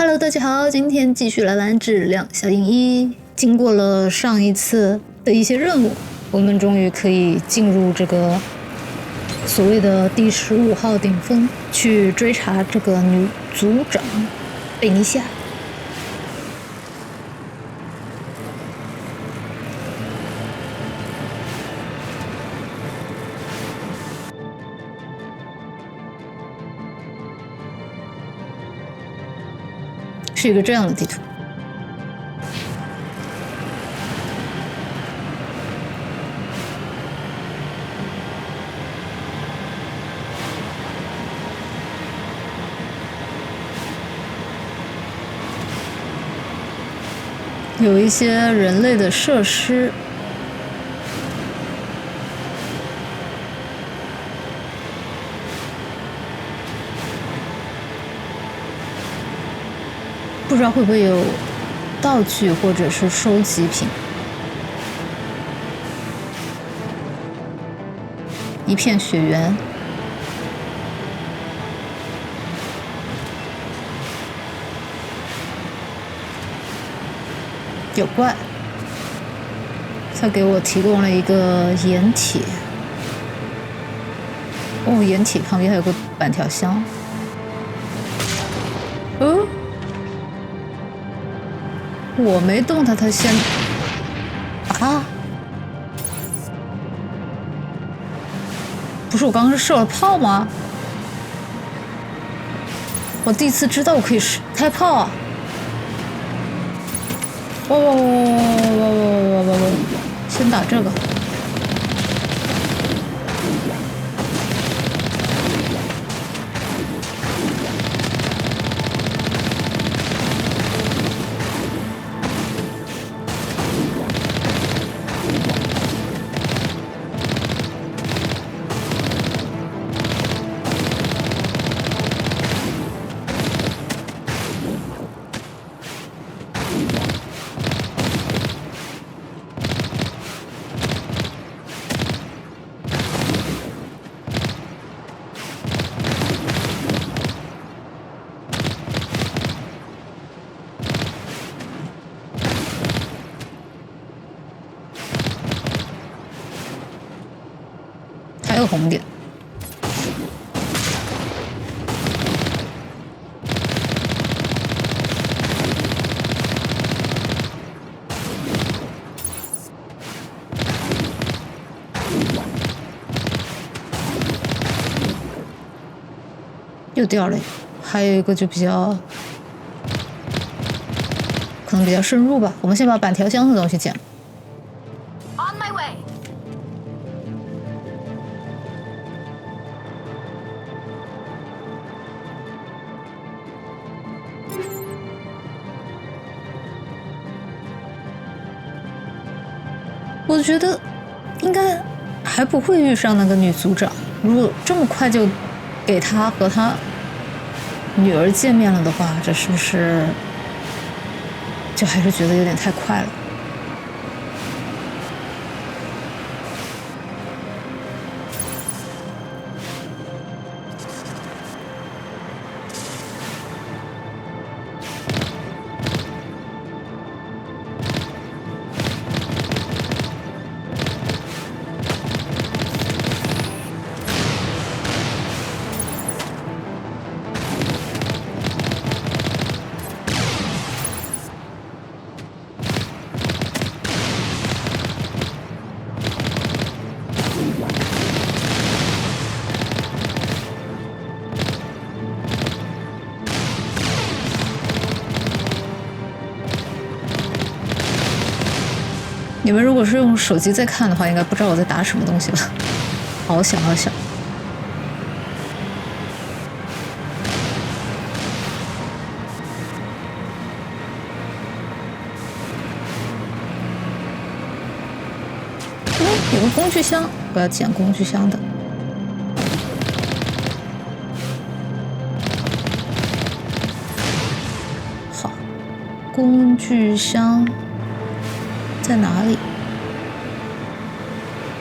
Hello，大家好，今天继续来玩质量效应1。经过了上一次的一些任务，我们终于可以进入这个所谓的第15号顶峰，去追查这个女组长贝尼夏。是一个这样的地图。有一些人类的设施，不知道会不会有道具或者是收集品。一片雪原，有怪，他给我提供了一个掩体。哦，掩体旁边还有个板条箱。我没动它，它先啊！不是我刚刚是射了炮吗？我第一次知道我可以开炮啊！哇！先打这个。还有红点，又掉了一个，还有一个就可能比较深入吧。我们先把板条箱的东西捡了。我觉得应该还不会遇上那个女组长。如果这么快就给她和她女儿见面了的话，这是不是就还是觉得有点太快了？你们如果是用手机在看的话，应该不知道我在打什么东西吧？好小好小。有个工具箱，我要捡工具箱的。好，工具箱在哪里？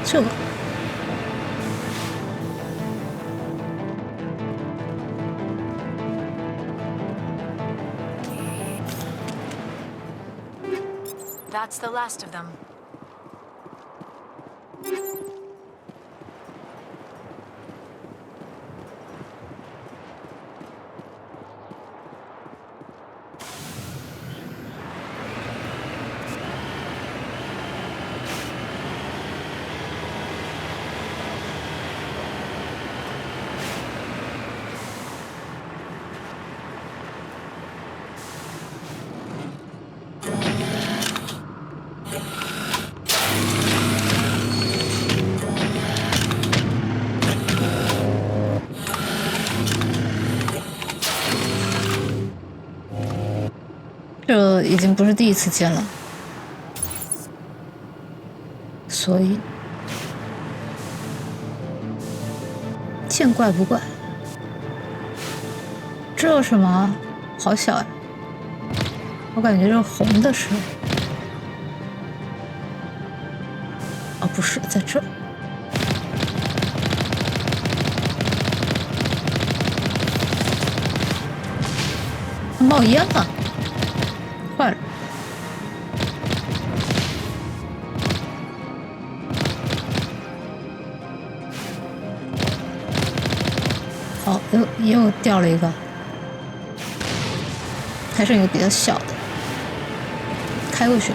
这个。that's the last of them. 这已经不是第一次见了，所以见怪不怪。这什么？好小呀！我感觉这红的是……哦，不是，在这儿。冒烟了，坏了！好，又掉了一个，还剩一个比较小的，开过去。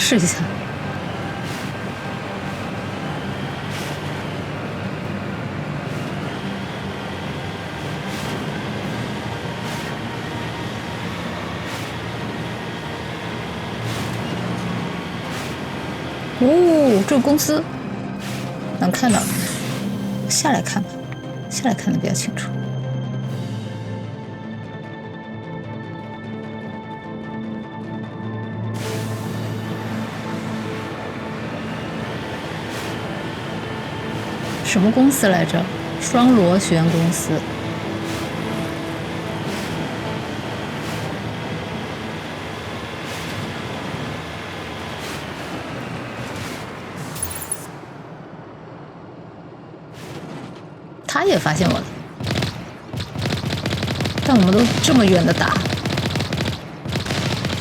试一下。哦，这个公司能看到，下来看吧，下来看的比较清楚。什么公司来着？双螺旋公司。他也发现我了，但我们都这么远的打，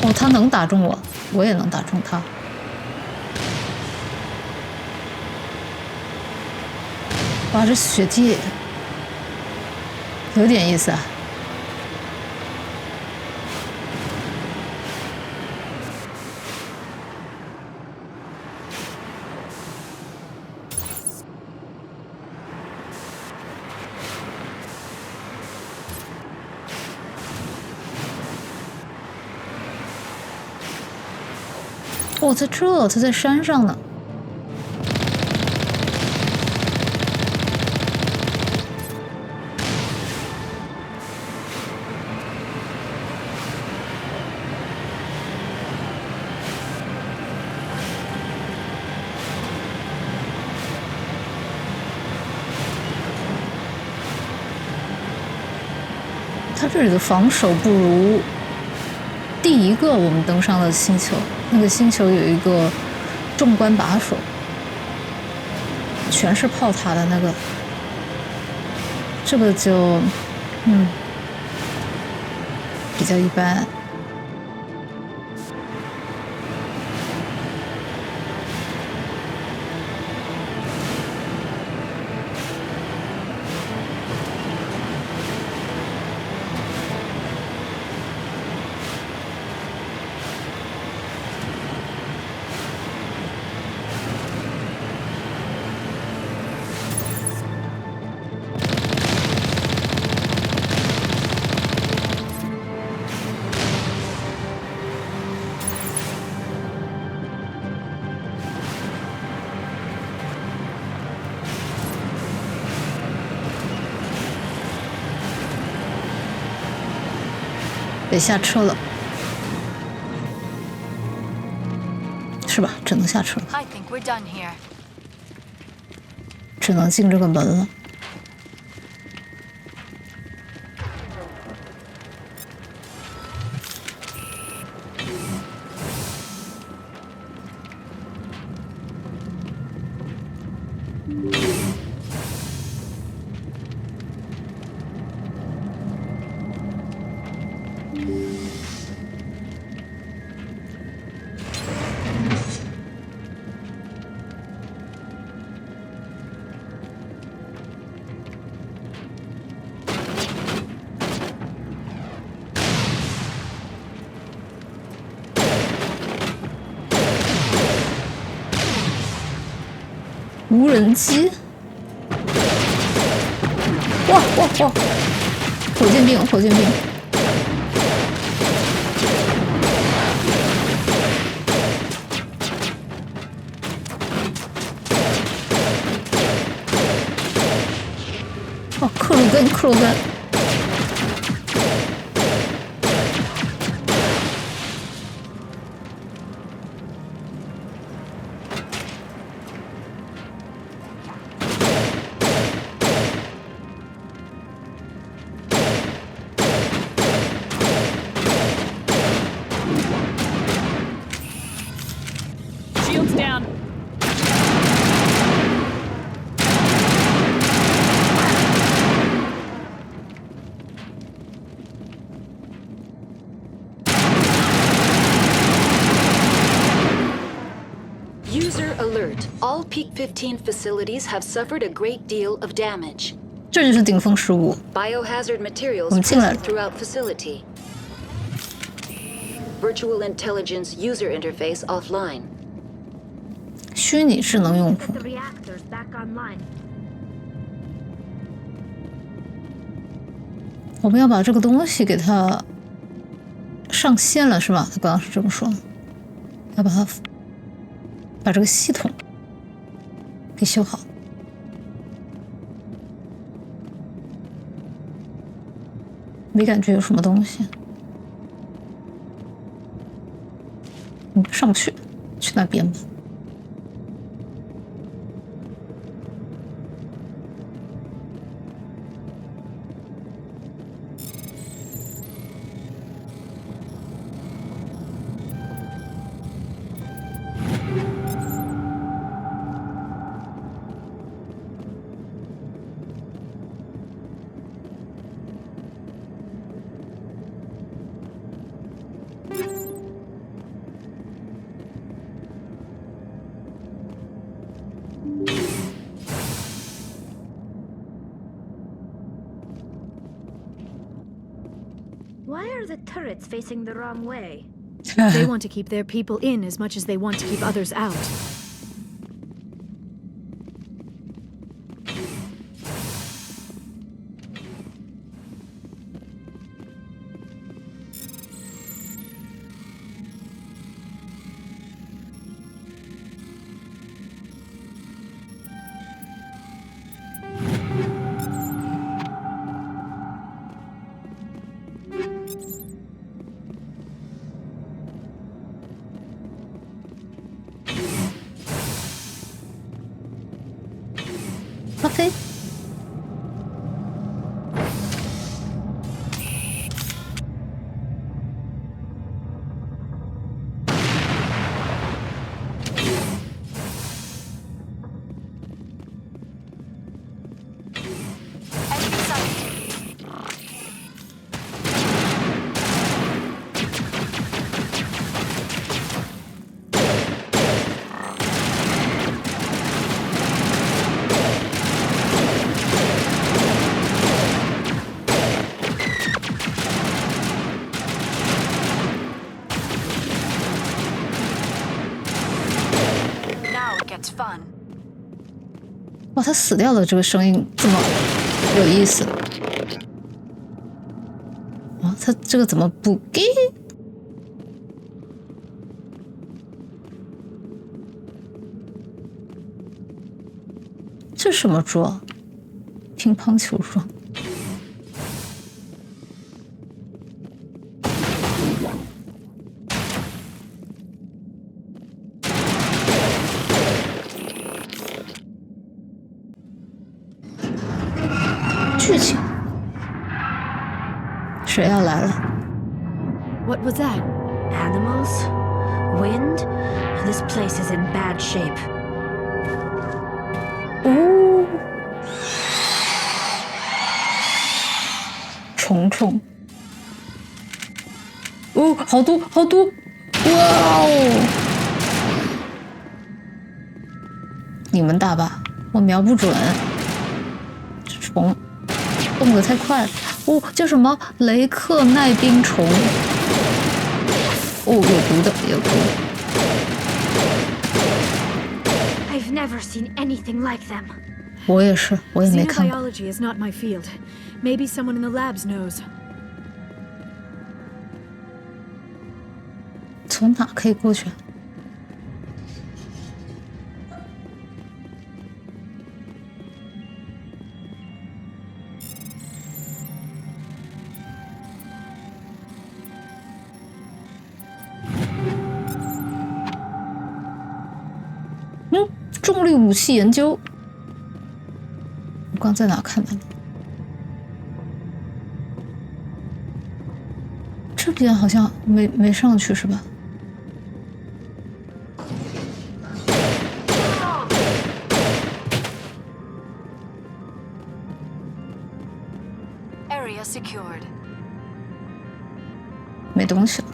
哦，他能打中我，我也能打中他。哇，这血迹有点意思啊！哦，在这，他在山上呢。他这里的防守不如第一个我们登上的星球，那个星球有一个重关把守，全是炮塔的那个，这个就比较一般。得下车了，是吧？只能下车了， I think we're done here. 只能进这个门了。无人机，哇哇哇！火箭兵，火箭兵！哦，克鲁根，克鲁根！Shields down. User alert. All Peak 15 facilities have suffered a great deal of damage. 这就是顶峰失误。 Biohazard materials 我们进来了。 present throughout facility. Virtual intelligence user interface offline. 虚拟智能用户， The reactors back online. 我们要把这个东西给它上线了，是吧？他刚刚是这么说的，要把它把这个系统给修好。没感觉有什么东西，上不去，去那边吧。Why are the turrets facing the wrong way? They want to keep their people in as much as they want to keep others out. OK。哇，他死掉了，这个声音这么有意思啊！他这个怎么不给？这是什么桌？乒乓球桌。剧情，谁要来了 What was that? Animals? Wind? This place is in bad shape. 哦，虫虫，哦，好多好多，哇哦！你们打吧，我瞄不准。这虫动得太快了，哦，叫什么雷克耐冰虫？哦，有毒的，有毒的。I've never seen anything like them. 我也是，我也没看过。 Xenobiology is not my field. Maybe someone in the labs knows. 从哪可以过去？重力武器研究。我刚在哪看的？这边好像没上去是吧？ Area secured. 没东西了。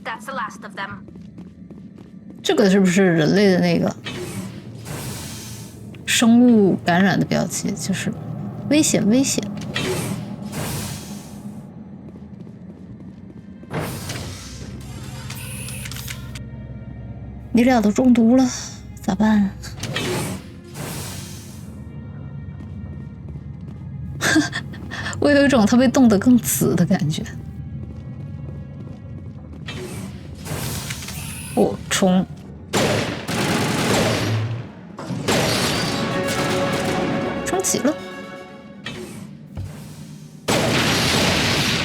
That's the last of them. 这个是不是人类的那个生物感染的标记，就是危险危险。你俩都中毒了，咋办？我有一种它被冻得更紫的感觉。哦，虫！升级了！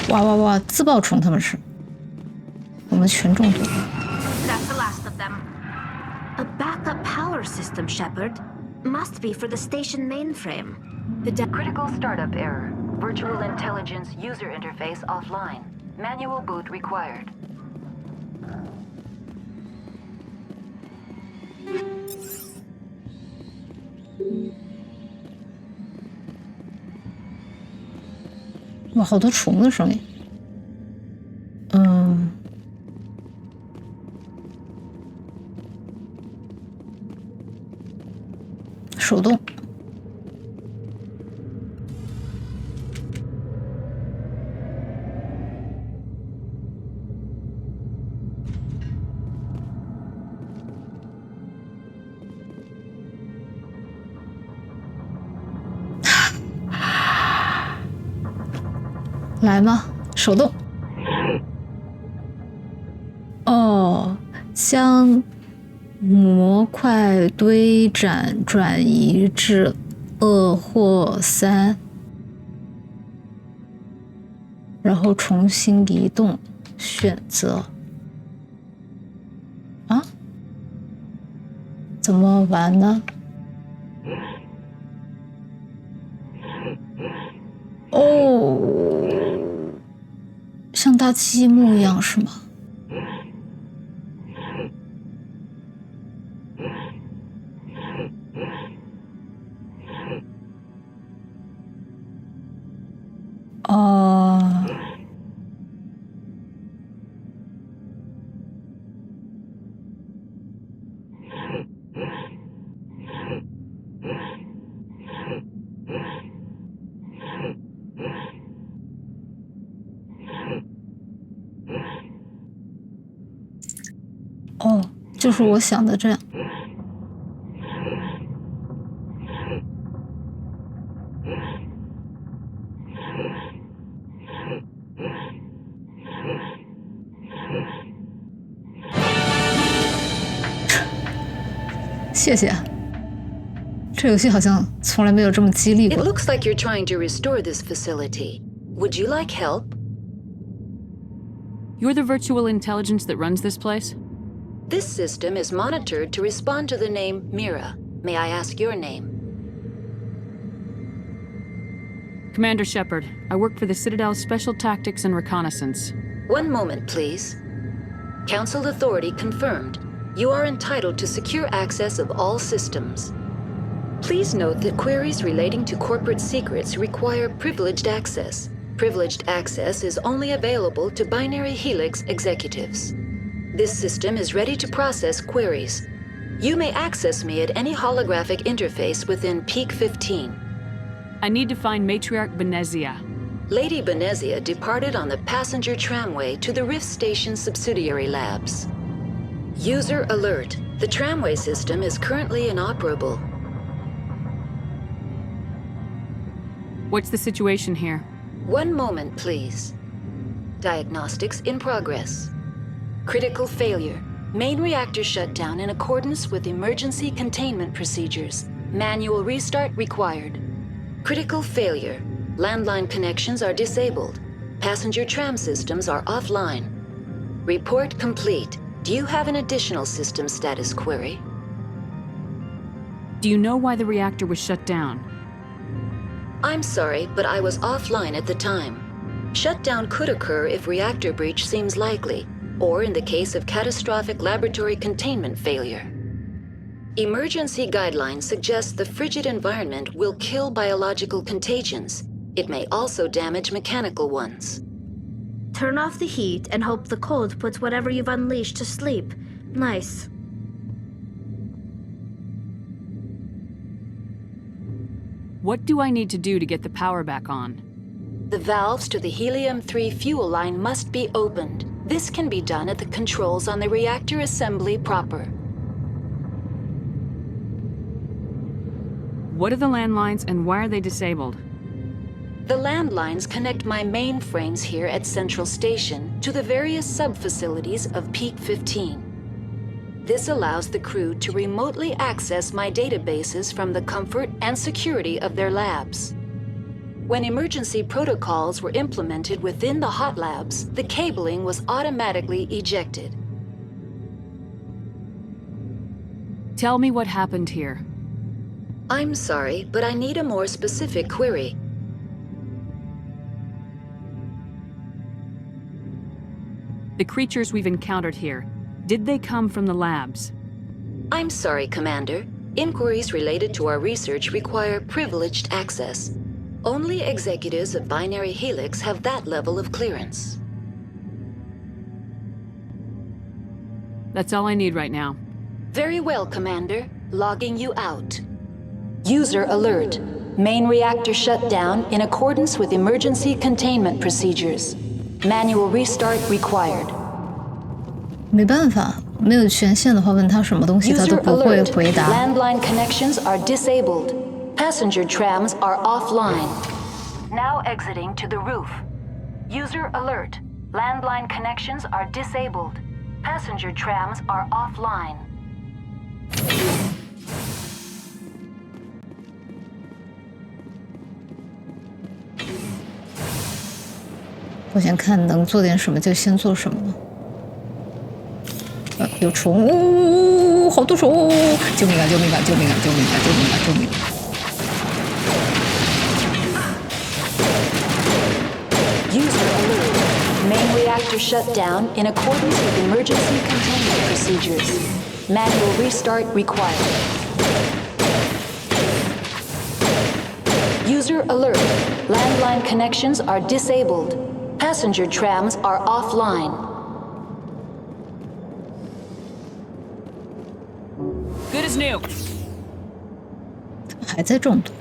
哇哇哇！自爆虫他们是，我们全中毒。That's the last of them. A backup power system, Shepard. Must be for the station mainframe. Critical startup error. Virtual intelligence user interface offline. Manual boot required. 哇，好多虫的声音。手动。来吗？手动。哦，将模块堆展转移至2或3，然后重新移动，选择。啊？怎么玩呢？哦，像搭积木一样是吗？哦，哦，就是我想的这样。谢谢。这游戏好像从来没有这么激励 It 过。 looks like you're trying to restore this facility. Would you like help? You're the virtual intelligence that runs this place? This system is monitored to respond to the name Mira. May I ask your name? Commander Shepard, I work for the Citadel's Special Tactics and Reconnaissance. One moment, please. Council authority confirmed. You are entitled to secure access of all systems. Please note that queries relating to corporate secrets require privileged access. Privileged access is only available to binary Helix executives. This system is ready to process queries. You may access me at any holographic interface within Peak 15. I need to find Matriarch Benezia. Lady Benezia departed on the passenger tramway to the Rift Station subsidiary labs. User alert. The tramway system is currently inoperable. What's the situation here? One moment, please. Diagnostics in progress. Critical failure. Main reactor shut down in accordance with emergency containment procedures. Manual restart required. Critical failure. Landline connections are disabled. Passenger tram systems are offline. Report complete. Do you have an additional system status query? Do you know why the reactor was shut down? I'm sorry, but I was offline at the time. Shutdown could occur if reactor breach seems likely, or in the case of catastrophic laboratory containment failure. Emergency guidelines suggest the frigid environment will kill biological contagions. It may also damage mechanical ones. Turn off the heat and hope the cold puts whatever you've unleashed to sleep. Nice. What do I need to do to get the power back on? The valves to the helium-3 fuel line must be opened. This can be done at the controls on the reactor assembly proper. What are the landlines and why are they disabled? The landlines connect my mainframes here at Central Station to the various sub-facilities of Peak 15. This allows the crew to remotely access my databases from the comfort and security of their labs. When emergency protocols were implemented within the hot labs, the cabling was automatically ejected. Tell me what happened here. I'm sorry, but I need a more specific query. The creatures we've encountered here, did they come from the labs? I'm sorry, Commander. Inquiries related to our research require privileged access. Only executives of Binary Helix have that level of clearance. That's all I need right now. Very well, Commander. Logging you out. User alert. Main reactor shut down in accordance with emergency containment procedures. Manual restart required. 没办法，没有权限的话，问他什么东西他都 User 不会 alert. 回答。 Landline connections are disabled. Passenger trams are offline. Now exiting to the roof. User alert. Landline connections are disabled. Passenger trams are offline. 我先看能做点什么就先做什么。有虫！哦，好多虫！救命啊！救命啊！救命啊！救命啊！救命啊！救命啊！ User alert. Main reactor shut down in accordance with emergency containment procedures. Manual restart required. User alert. Landline connections are disabled. Passenger trams are offline. Good as new. 还在中毒，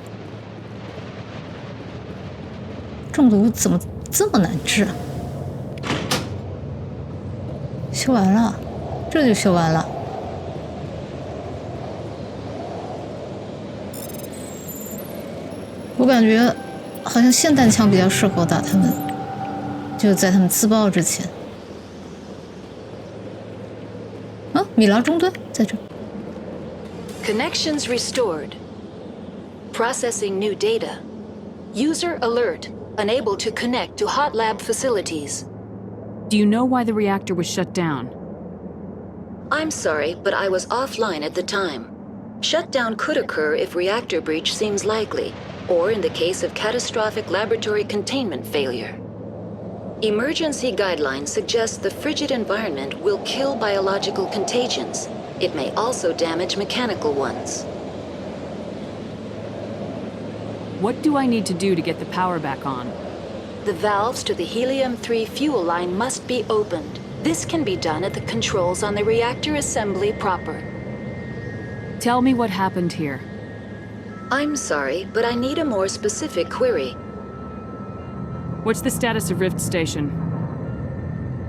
中毒怎么这么难治啊？修完了，这就修完了。我感觉好像霰弹枪比较适合打他们，就在他们自爆之前。啊，米拉中队在这。 Connections restored. Processing new data. User alert. Unable to connect to hot lab facilities. Do you know why the reactor was shut down? I'm sorry, but I was offline at the time. Shutdown could occur if reactor breach seems likely, or in the case of catastrophic laboratory containment failure. Emergency guidelines suggest the frigid environment will kill biological contagions. It may also damage mechanical ones. What do I need to do to get the power back on? The valves to the helium-3 fuel line must be opened. This can be done at the controls on the reactor assembly proper. Tell me what happened here. I'm sorry, but I need a more specific query. What's the status of Rift Station?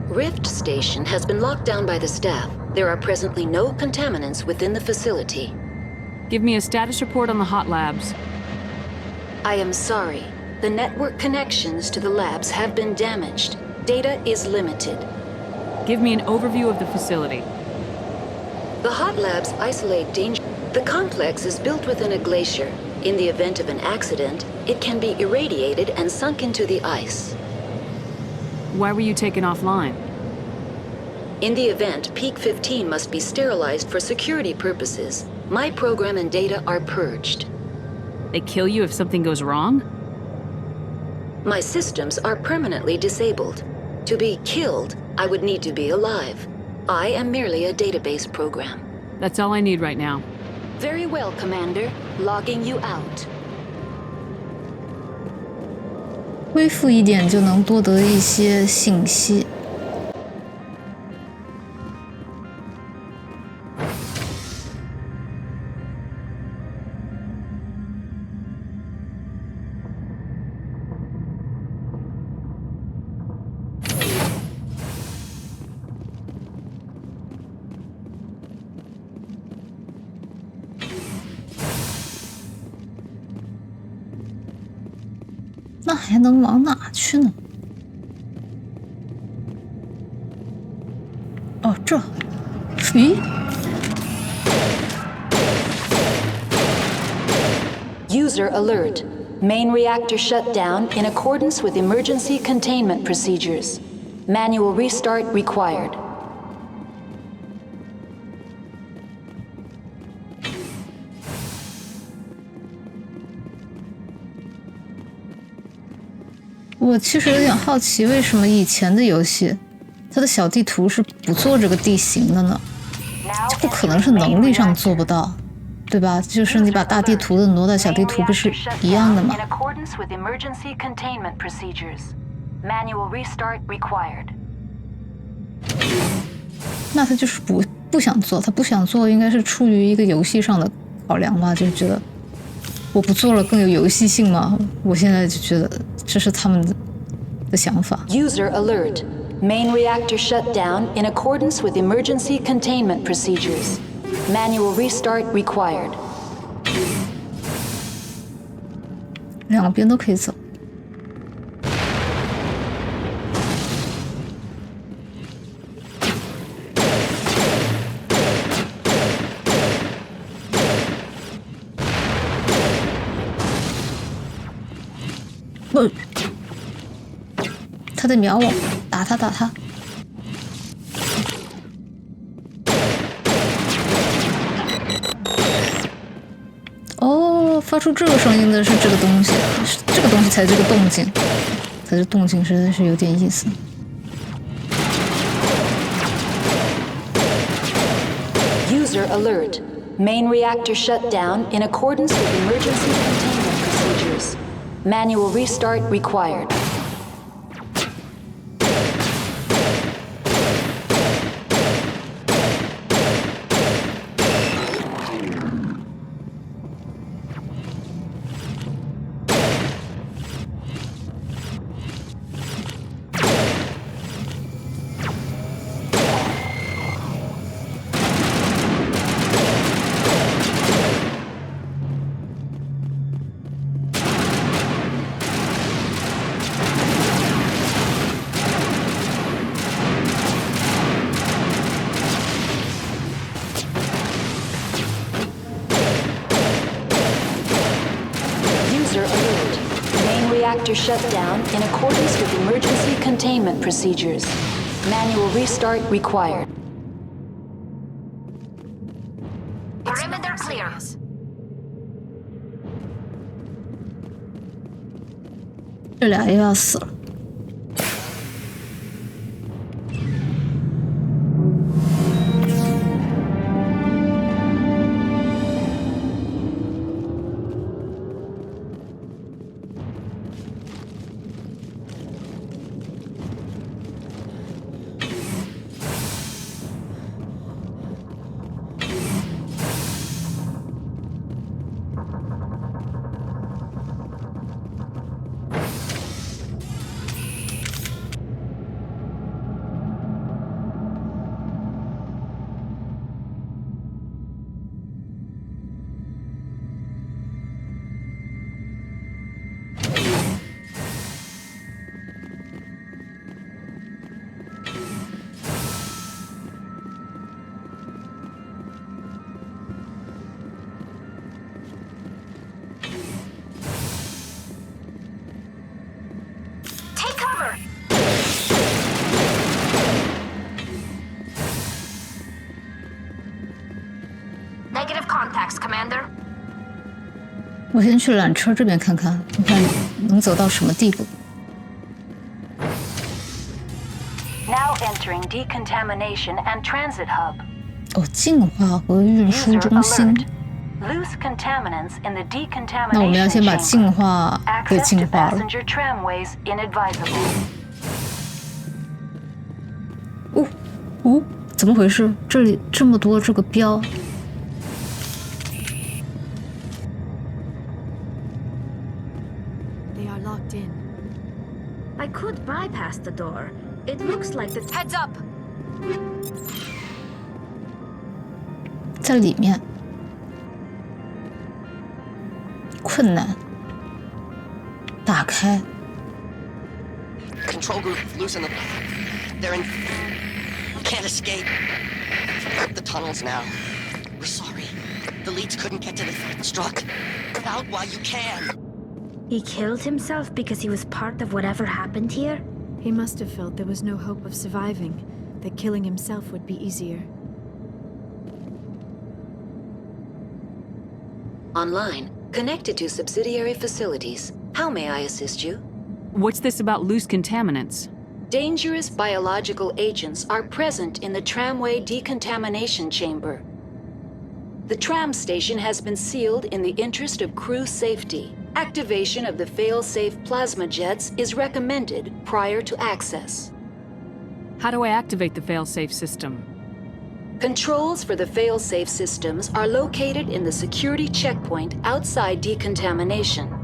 Rift Station has been locked down by the staff. There are presently no contaminants within the facility. Give me a status report on the hot labs. I am sorry. The network connections to the labs have been damaged. Data is limited. Give me an overview of the facility. The hot labs isolate danger. The complex is built within a glacier. In the event of an accident, it can be irradiated and sunk into the ice. Why were you taken offline? In the event, Peak 15 must be sterilized for security purposes. My program and data are purged. They kill you if something goes wrong? My systems are permanently disabled. To be killed, I would need to be alive. I am merely a database program. That's all I need right now. Very well, Commander. Logging you out. 恢复一点就能多得一些信息。那还能往哪去呢？哦，这，咦？ User alert. Main reactor shut down in accordance with emergency containment procedures. Manual restart required. 我其实有点好奇，为什么以前的游戏，它的小地图是不做这个地形的呢？这不可能是能力上做不到，对吧？就是你把大地图的挪到小地图，不是一样的吗？ 那他就是不想做，他不想做，应该是出于一个游戏上的考量吧，就觉得我不做了更有游戏性嘛。我现在就觉得这是他们的想法。User alert. Main reactor shut down in accordance with emergency containment procedures. Manual restart required. 两边都可以走。不，他在瞄我，打他打他。哦，发出这个声音的是这个东西，这个东西才这个动静，它这动静实在是有点意思。User alert. Main reactor shut down in accordance with emergency containment procedures. Manual restart required. User alert. Main reactor shut down in accordance with emergency containment procedures. Manual restart required. Perimeter clear. 这俩又要死了。Take cover. Negative contacts, Commander. 我先去缆车这边看看，看看能走到什么地步。 Now entering decontamination and transit hub. 哦，净化和运输 User 中心。 alert. Loose contaminants in the 那我们要 decontamination 先把 chamber. 净化给 Access 净 to 化了。 passenger tramways inadvisable. 哦哦，怎么回事？这里这么多这个标。 They are locked in. I could bypass the door. It looks like the Heads up! 在里面，困难，打开， control group loose in the... They're in... Can't escape. The tunnels now. We're sorry. The leads couldn't get to the struck. Get out while you can. He killed himself because he was part of whatever happened here? He must have felt there was no hope of surviving, that killing himself would be easier. Online, connected to subsidiary facilities. How may I assist you? What's this about loose contaminants? Dangerous biological agents are present in the tramway decontamination chamber. The tram station has been sealed in the interest of crew safety. Activation of the fail-safe plasma jets is recommended prior to access. How do I activate the fail-safe system? Controls for the fail-safe systems are located in the security checkpoint outside decontamination.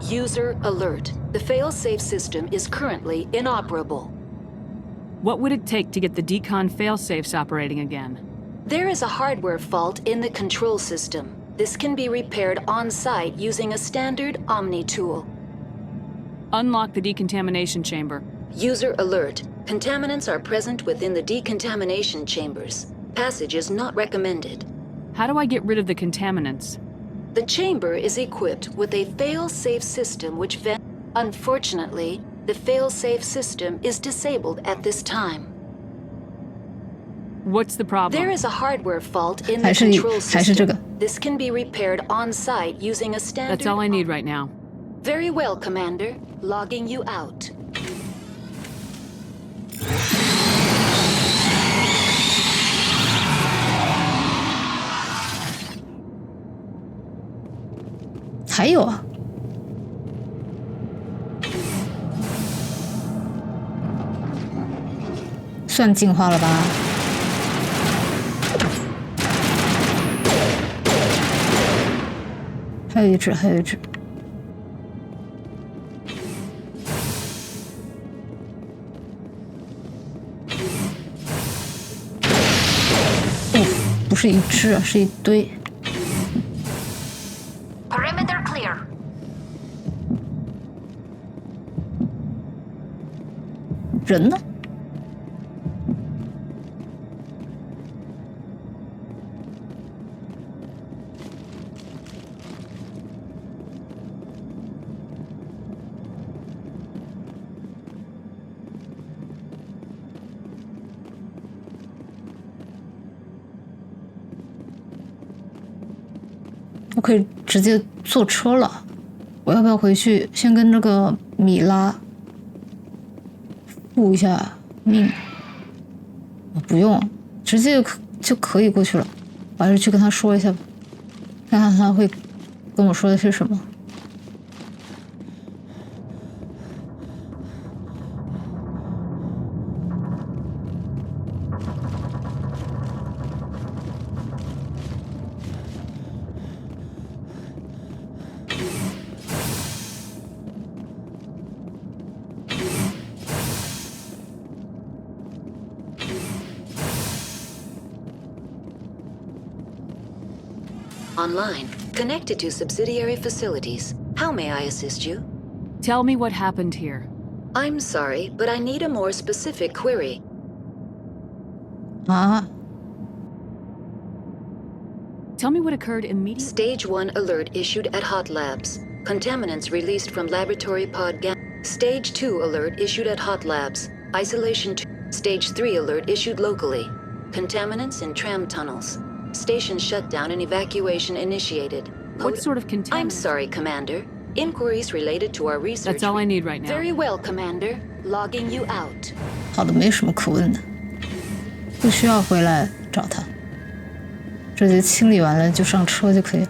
User alert. The fail-safe system is currently inoperable. What would it take to get the decon fail-safes operating again? There is a hardware fault in the control system. This can be repaired on-site using a standard Omni tool. Unlock the decontamination chamber. User alert. Contaminants are present within the decontamination chambers. Passage is not recommended. How do I get rid of the contaminants? The chamber is equipped with a fail-safe system which Unfortunately, the fail-safe system is disabled at this time. What's the problem? There is a hardware fault in the control system. This can be repaired on-site using a standard... That's all I need right now. Very well, Commander. Logging you out.还有啊，算进化了吧？还有一只，还有一只。哦，不是一只啊，是一堆。Perimeter clear. 人呢？我可以直接坐车了，我要不要回去先跟这个米拉复一下命？不用，直接就可以过去了。我还是去跟他说一下吧，看看他会跟我说的是什么。Online, connected to subsidiary facilities. How may I assist you? Tell me what happened here. I'm sorry, but I need a more specific query. 啊， Tell me what occurred immediately. Stage 1 alert issued at Hot Labs. Contaminants released from laboratory pod gas. Stage 2 alert issued at Hot Labs. Isolation 2. Stage 3 alert issued locally. Contaminants in tram tunnels. Station shutdown and evacuation initiated. What sort of contaminants? I'm sorry, Commander. Inquiries related to our research... That's all I need right now. Very well, Commander. Logging you out. 好的，没什么可问的，不需要回来找他，这就清理完了就上车就可以了。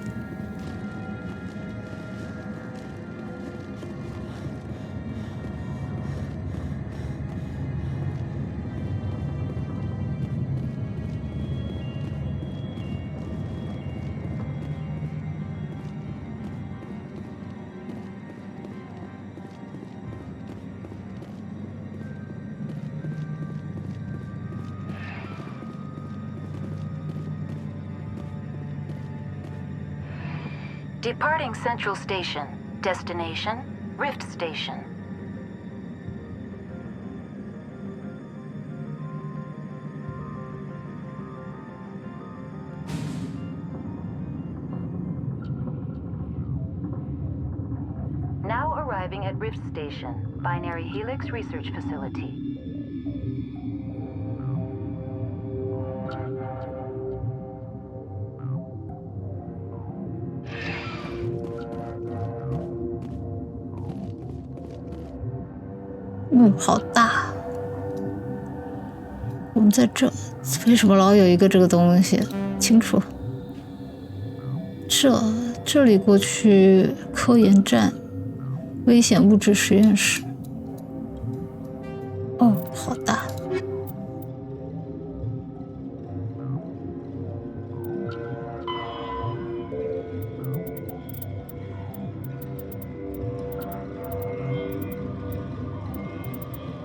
Departing Central Station. Destination, Rift Station. at Rift Station, Binary Helix Research Facility. 好大。我们在这，为什么老有一个这个东西？清楚。这里过去科研站，危险物质实验室。哦，好大。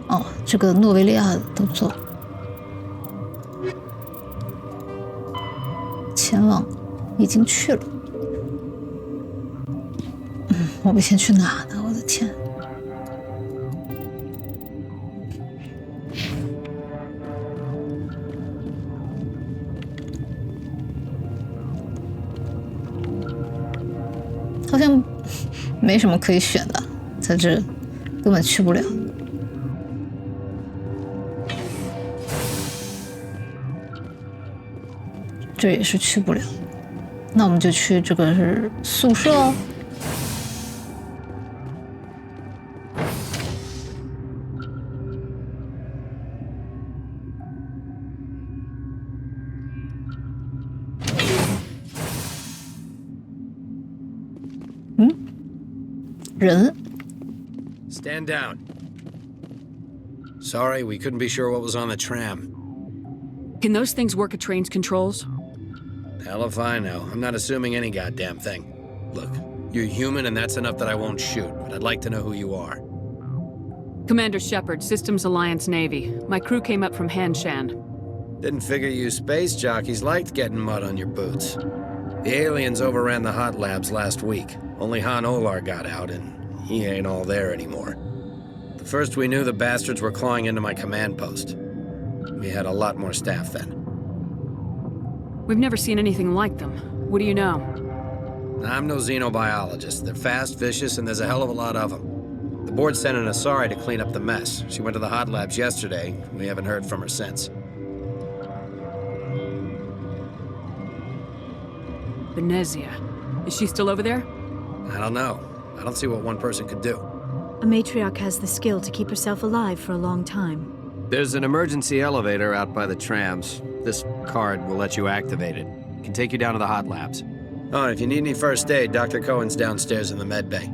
哦，这个诺维利亚都做，前往，已经去了。我们先去哪呢？我的天！好像没什么可以选的，在这根本去不了。这也是去不了，那我们就去这个是宿舍哦。人。 Stand down. Sorry, we couldn't be sure what was on the tram. Can those things work at train's controls? Hell if I know. I'm not assuming any goddamn thing. Look, you're human and that's enough that I won't shoot, but I'd like to know who you are. Commander Shepard, Systems Alliance Navy. My crew came up from Hanshan. Didn't figure you space jockeys liked getting mud on your boots. The aliens overran the hot labs last week. Only Han Olar got out, and he ain't all there anymore. The first we knew, the bastards were clawing into my command post. We had a lot more staff then. We've never seen anything like them. What do you know? I'm no xenobiologist. They're fast, vicious, and there's a hell of a lot of them. The board sent an Asari to clean up the mess. She went to the hot labs yesterday. We haven't heard from her since. Venezia. Is she still over there? I don't know. I don't see what one person could do. A matriarch has the skill to keep herself alive for a long time. There's an emergency elevator out by the trams. This card will let you activate it. It can take you down to the hot labs. Oh, and if you need any first aid, Dr. Cohen's downstairs in the med bay.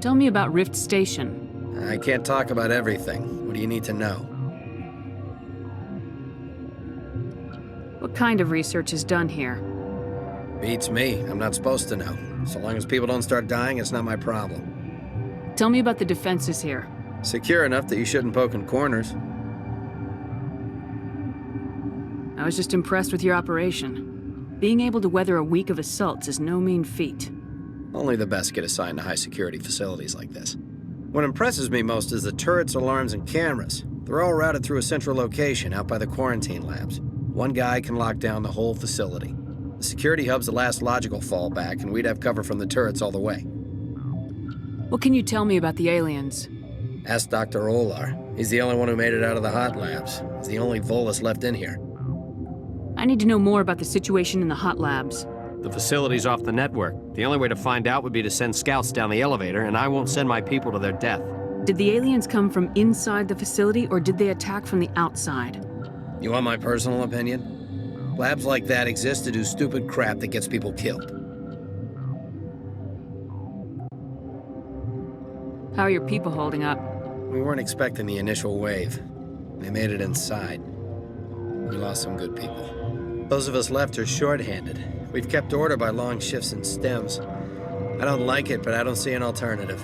Tell me about Rift Station. I can't talk about everything. What do you need to know? What kind of research is done here? Beats me. I'm not supposed to know. So long as people don't start dying, it's not my problem. Tell me about the defenses here. Secure enough that you shouldn't poke in corners. I was just impressed with your operation. Being able to weather a week of assaults is no mean feat. Only the best get assigned to high-security facilities like this. What impresses me most is the turrets, alarms, and cameras. They're all routed through a central location out by the quarantine labs. One guy can lock down the whole facility. The security hub's the last logical fallback, and we'd have cover from the turrets all the way. What can you tell me about the aliens? Ask Dr. Olar. He's the only one who made it out of the hot labs. He's the only Volus left in here. I need to know more about the situation in the hot labs. The facility's off the network. The only way to find out would be to send scouts down the elevator, and I won't send my people to their death. Did the aliens come from inside the facility, or did they attack from the outside? You want my personal opinion? Labs like that exist to do stupid crap that gets people killed. How are your people holding up? We weren't expecting the initial wave. They made it inside. We lost some good people. Those of us left are short-handed. We've kept order by long shifts and stems. I don't like it, but I don't see an alternative.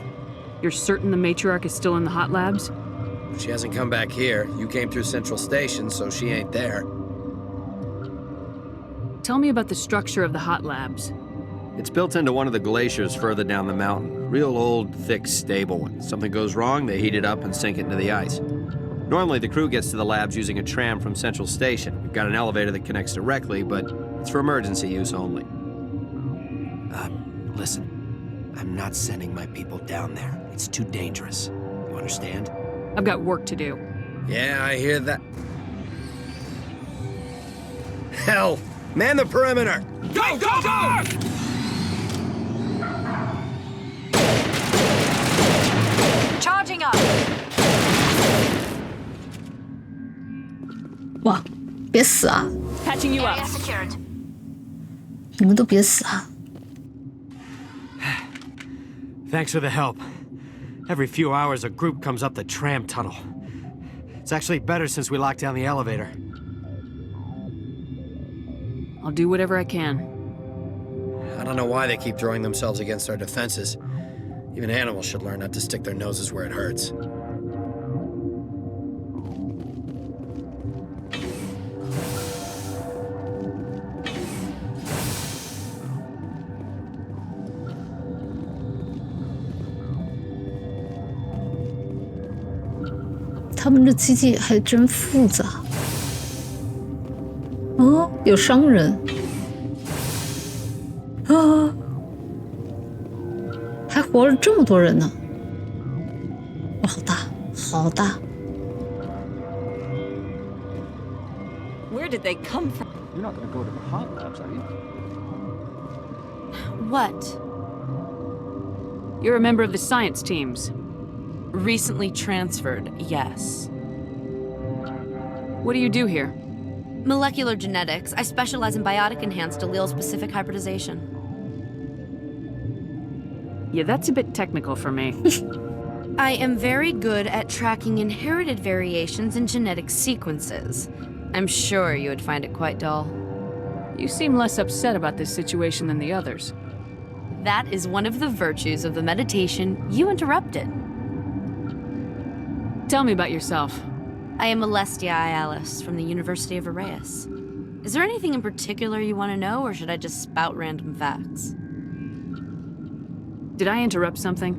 You're certain the matriarch is still in the hot labs? She hasn't come back here. You came through Central Station, so she ain't there. Tell me about the structure of the hot labs. It's built into one of the glaciers further down the mountain. Real old, thick, stable one. Something goes wrong, they heat it up and sink it into the ice. Normally, the crew gets to the labs using a tram from Central Station. We've got an elevator that connects directly, but it's for emergency use only. Listen. I'm not sending my people down there. It's too dangerous. You understand? I've got work to do. Yeah, I hear that. Hell! Man the perimeter! Go, go, go! Charging up! 哇，别死啊！ Patching you up. Area secured. 你们都别死啊！ Thanks for the help. Every few hours, a group comes up the tram tunnel. It's actually better since we locked down the elevator. I'll do whatever I can. I don't know why they keep throwing themselves against our defenses. Even animals should learn not to stick their noses where it hurts. 他们这机器还真复杂。哦，有商人。啊，还活了这么多人呢！哇，好大，好大！ Where did they come from? You're not going to go to the hot labs, are you? What? You're a member of the science teams. Recently transferred, yes. What do you do here? Molecular genetics. I specialize in biotic-enhanced allele-specific hybridization. Yeah, that's a bit technical for me. I am very good at tracking inherited variations in genetic sequences. I'm sure you would find it quite dull. You seem less upset about this situation than the others. That is one of the virtues of the meditation you interrupted. Tell me about yourself. I am Alestia Ialis from the University of Arraeus. Is there anything in particular you want to know, or should I just spout random facts? Did I interrupt something?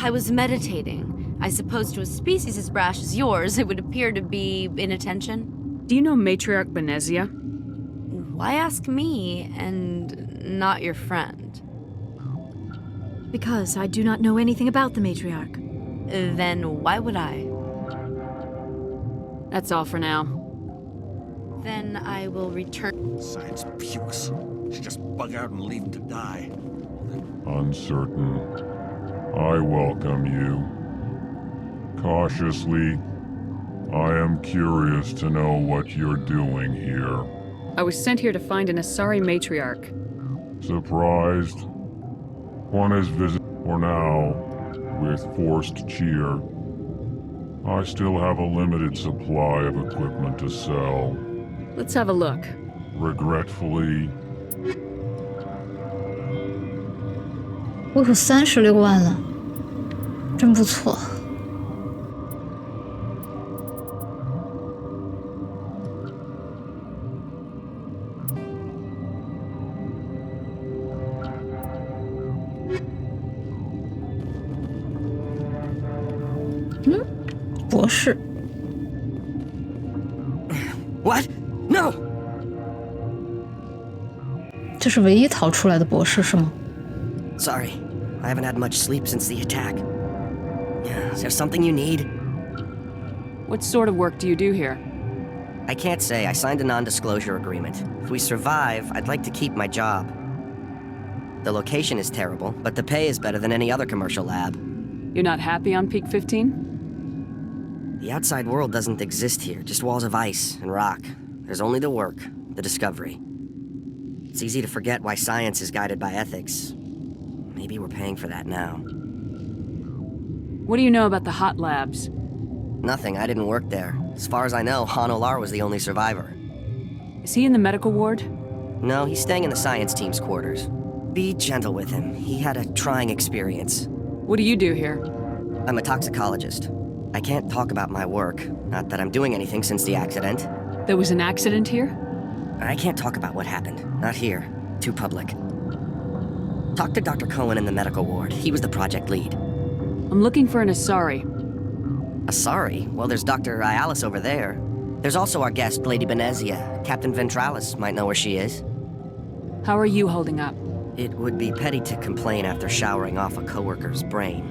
I was meditating. I suppose to a species as brash as yours, it would appear to be inattention. Do you know Matriarch Benezia? Why ask me, and not your friend? Because I do not know anything about the matriarch. Then why would I? That's all for now. Then I will return. Science pukes. Should just bug out and leave him to die. Uncertain. I welcome you. Cautiously, I am curious to know what you're doing here. I was sent here to find an Asari matriarch. Surprised? One is visit for now, with forced cheer. I still have a limited supply of equipment to sell. Let's have a look. Regretfully. 我有36万了，真不错。博士。What? No! 这是唯一逃出来的博士是吗？ Sorry, I haven't had much sleep since the attack. Is there something you need? What sort of work do you do here? I can't say. I signed a non-disclosure agreement. If we survive, I'd like to keep my job. The location is terrible, but the pay is better than any other commercial lab. You're not happy on Peak 15? The outside world doesn't exist here, just walls of ice and rock. There's only the work, the discovery. It's easy to forget why science is guided by ethics. Maybe we're paying for that now. What do you know about the hot labs? Nothing, I didn't work there. As far as I know, Han Olar was the only survivor. Is he in the medical ward? No, he's staying in the science team's quarters. Be gentle with him. He had a trying experience. What do you do here? I'm a toxicologist. I can't talk about my work. Not that I'm doing anything since the accident. There was an accident here? I can't talk about what happened. Not here. Too public. Talk to Dr. Cohen in the medical ward. He was the project lead. I'm looking for an Asari. Asari? Well, there's Dr. Ialis over there. There's also our guest, Lady Benezia. Captain Ventralis might know where she is. How are you holding up? It would be petty to complain after showering off a coworker's brain.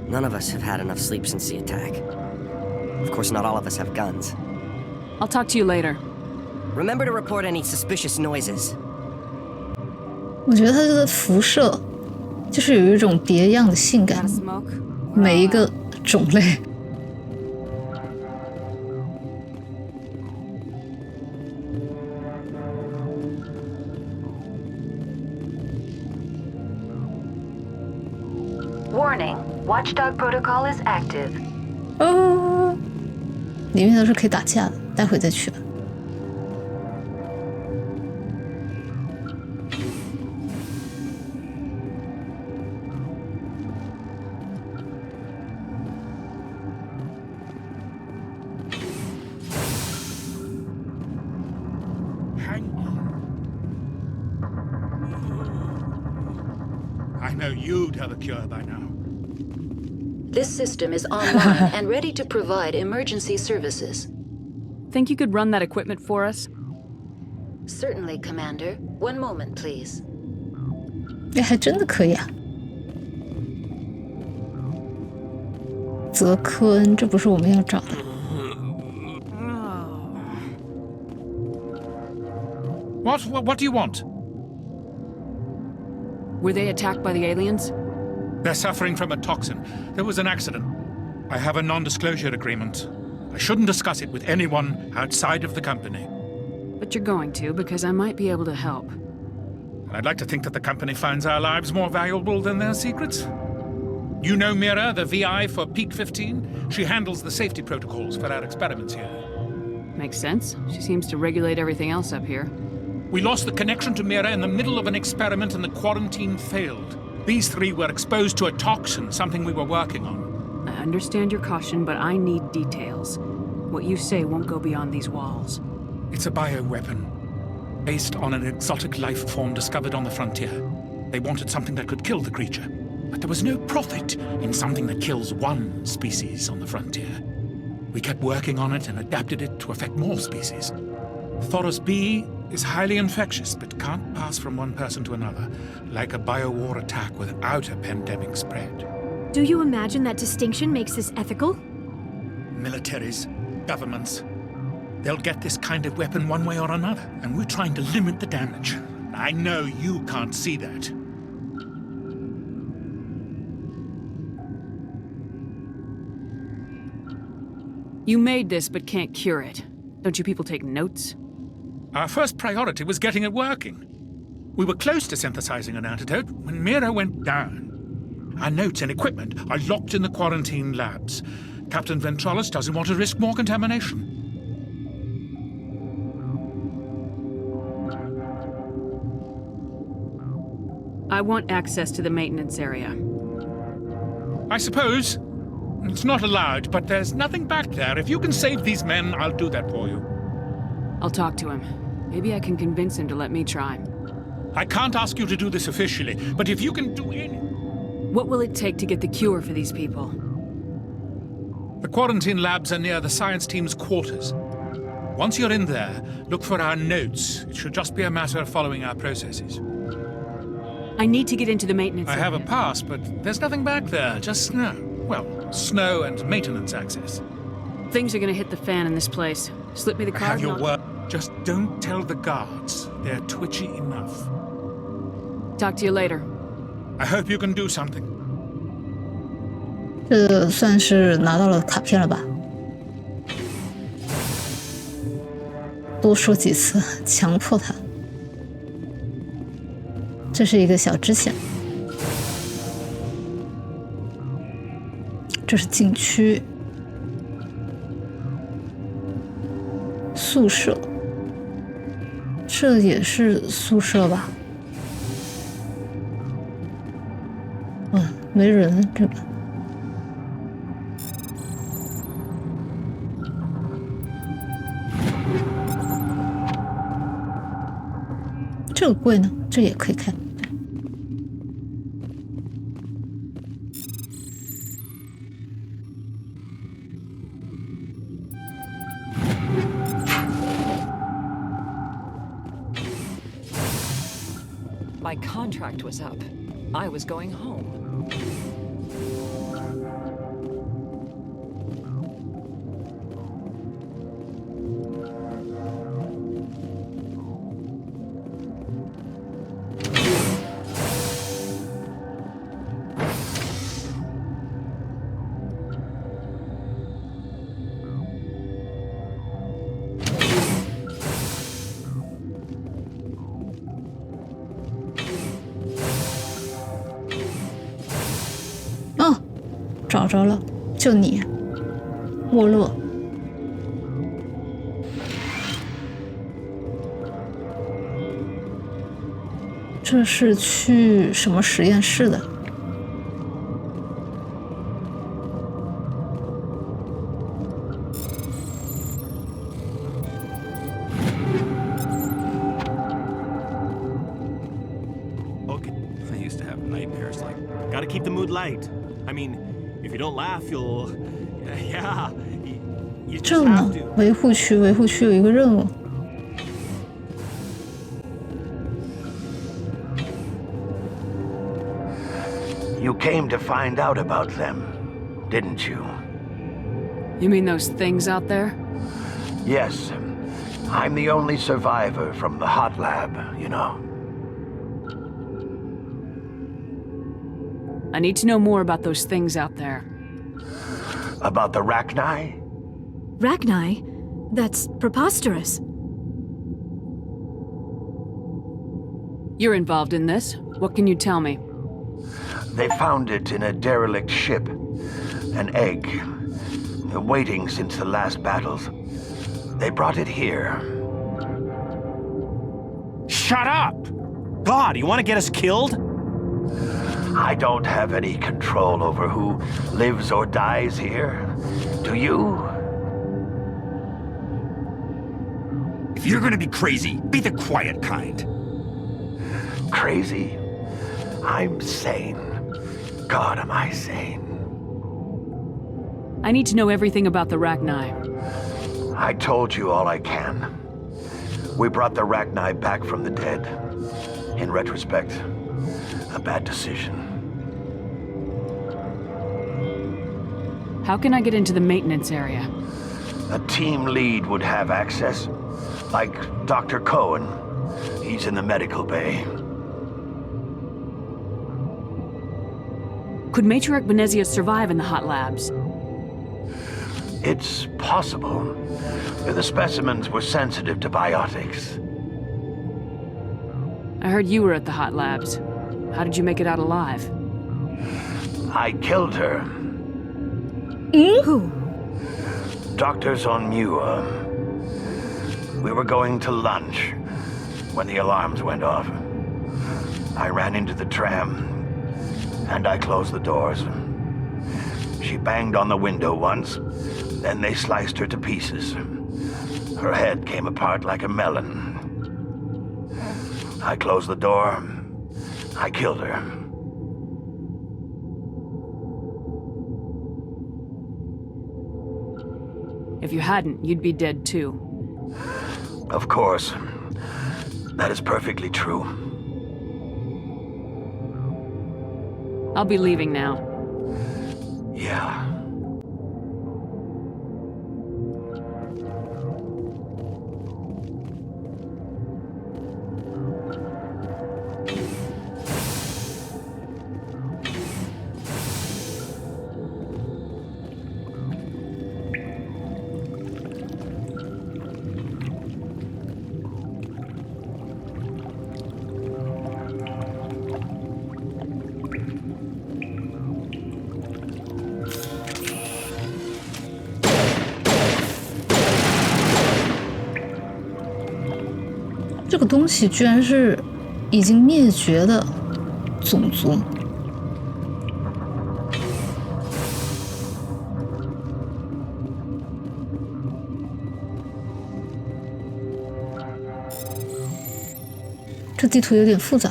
None of us have had enough sleep since the attack. Of course, not all of us have guns. I'll talk to you later. Remember to report any suspicious noises. 我觉得它的辐射就是有一种别样的性感，每一个种类。Warning, Watchdog protocol is active. 哦，里面都是可以打架的，待会再去吧。I know you'd have a cure by now. This system is online and ready to provide emergency services. Think you could run that equipment for us? Certainly, Commander. One moment, please. 哎，还真的可以啊！泽科恩，这不是我们要找的。What do you want? Were they attacked by the aliens? They're suffering from a toxin. There was an accident. I have a non-disclosure agreement. I shouldn't discuss it with anyone outside of the company. But you're going to, because I might be able to help. I'd like to think that the company finds our lives more valuable than their secrets. You know Mira, the VI for Peak 15? She handles the safety protocols for our experiments here. Makes sense. She seems to regulate everything else up here. We lost the connection to Mira in the middle of an experiment and the quarantine failed. These three were exposed to a toxin, something we were working on. I understand your caution, but I need details. What you say won't go beyond these walls. It's a bioweapon, based on an exotic life form discovered on the frontier. They wanted something that could kill the creature, but there was no profit in something that kills one species on the frontier. We kept working on it and adapted it to affect more species. Thoros B is highly infectious, but can't pass from one person to another, like a biowar attack without a pandemic spread. Do you imagine that distinction makes this ethical? Militaries, governments, they'll get this kind of weapon one way or another, and we're trying to limit the damage. I know you can't see that. You made this, but can't cure it. Don't you people take notes? Our first priority was getting it working. We were close to synthesizing an antidote when Mira went down. Our notes and equipment are locked in the quarantine labs. Captain Ventralis doesn't want to risk more contamination. I want access to the maintenance area. I suppose. It's not allowed, but there's nothing back there. If you can save these men, I'll do that for you. I'll talk to him. Maybe I can convince him to let me try. I can't ask you to do this officially, but if you can do any... What will it take to get the cure for these people? The quarantine labs are near the science team's quarters. Once you're in there, look for our notes. It should just be a matter of following our processes. I need to get into the maintenance I area. have a pass, but there's nothing back there, just snow. Well, snow and maintenance access. Things are gonna hit the fan in this place. Slip me the I card. have your word. Just don't tell the guards. They're twitchy enough. Talk to you later. I hope you can do something. 这算是拿到了卡片了吧？多说几次，强迫他。这是一个小支线，这是禁区，宿舍，这也是宿舍吧？没人这个。这个柜呢？这也可以开。By My contract was up. I was going home.找着了，就你，沃勒。这是去什么实验室的？Okay. I used to have nightmares like. Gotta keep the mood light. I mean, if you don't laugh, you'll. Yeah. You just 正呢 have to.，维护区有一个任务。You came to find out about them, didn't you? You mean those things out there? Yes. I'm the only survivor from the hot lab, you know. I need to know more about those things out there. About the Rachni? Rachni? That's preposterous. You're involved in this. What can you tell me? They found it in a derelict ship. An egg. Waiting since the last battles. They brought it here. Shut up! God, you want to get us killed? I don't have any control over who lives or dies here. Do you? If you're gonna be crazy, be the quiet kind. Crazy? I'm sane. God, am I sane? I need to know everything about the Rachni. I told you all I can. We brought the Rachni back from the dead. In retrospect, a bad decision. How can I get into the maintenance area? A team lead would have access. Like Dr. Cohen. He's in the medical bay. Could Matriarch Venezia survive in the hot labs? It's possible. The specimens were sensitive to biotics. I heard you were at the hot labs. How did you make it out alive? I killed her. Who? Doctors on Muir. We were going to lunch when the alarms went off. I ran into the tram, and I closed the doors. She banged on the window once, then they sliced her to pieces. Her head came apart like a melon. I closed the door. I killed her. If you hadn't, you'd be dead too. Of course. That is perfectly true. I'll be leaving now. Yeah.这个东西居然是已经灭绝的种族。这地图有点复杂，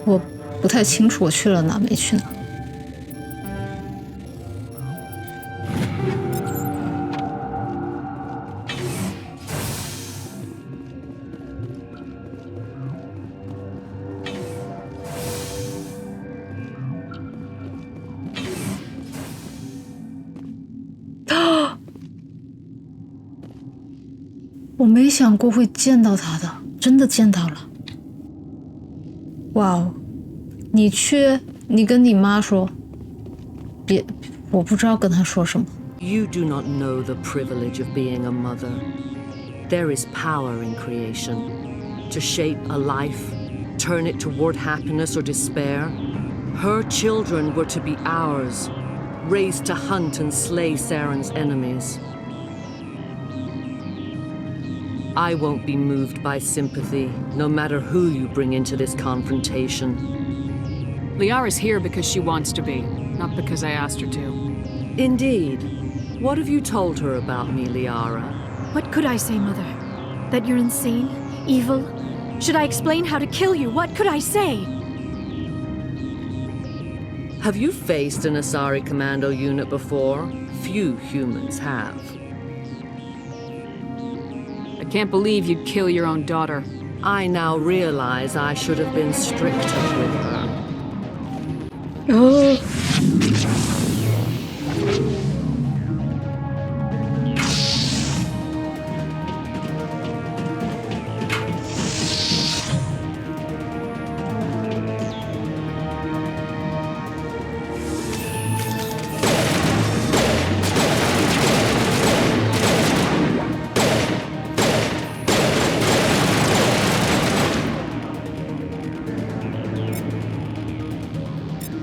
我不太清楚我去了哪，没去哪。我没想过会见到他的，真的见到了。哇哦，你跟你妈说，别，我不知道跟她说什么。You do not know the privilege of being a mother. There is power in creation. To shape a life, turn it toward happiness or despair. Her children were to be ours, raised to hunt and slay Saren's enemies. I won't be moved by sympathy, no matter who you bring into this confrontation. Liara's here because she wants to be, not because I asked her to. Indeed. What have you told her about me, Liara? What could I say, Mother? That you're insane? Evil? Should I explain how to kill you? What could I say? Have you faced an Asari commando unit before? Few humans have. I can't believe you'd kill your own daughter. I now realize I should have been stricter with her. Oh.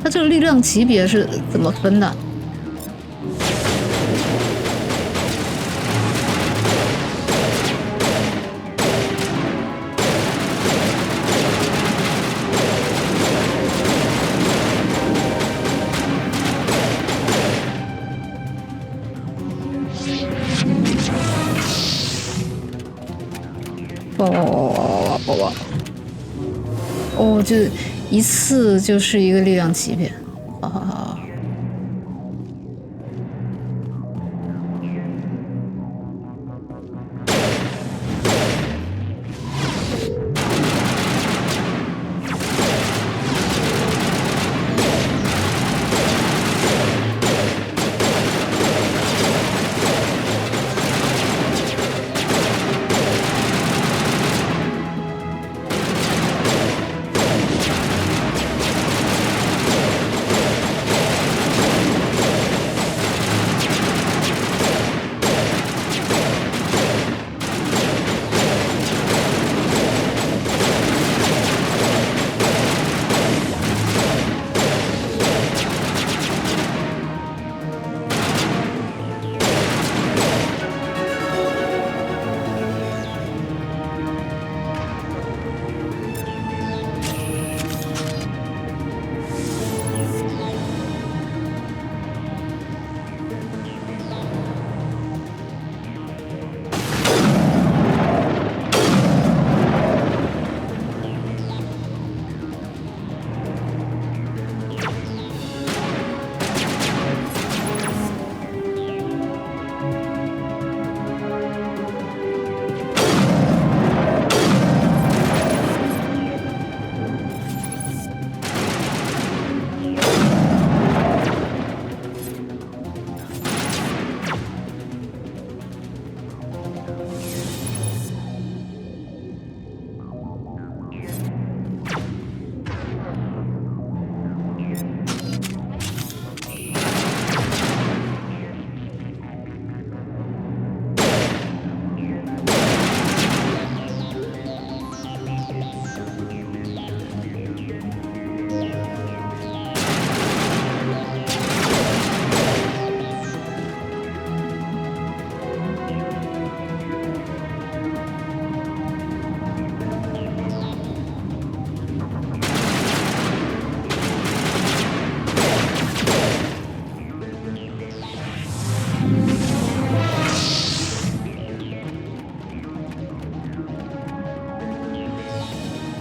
它这个力量级别是怎么分的？哦，就一次就是一个力量级别，好好好。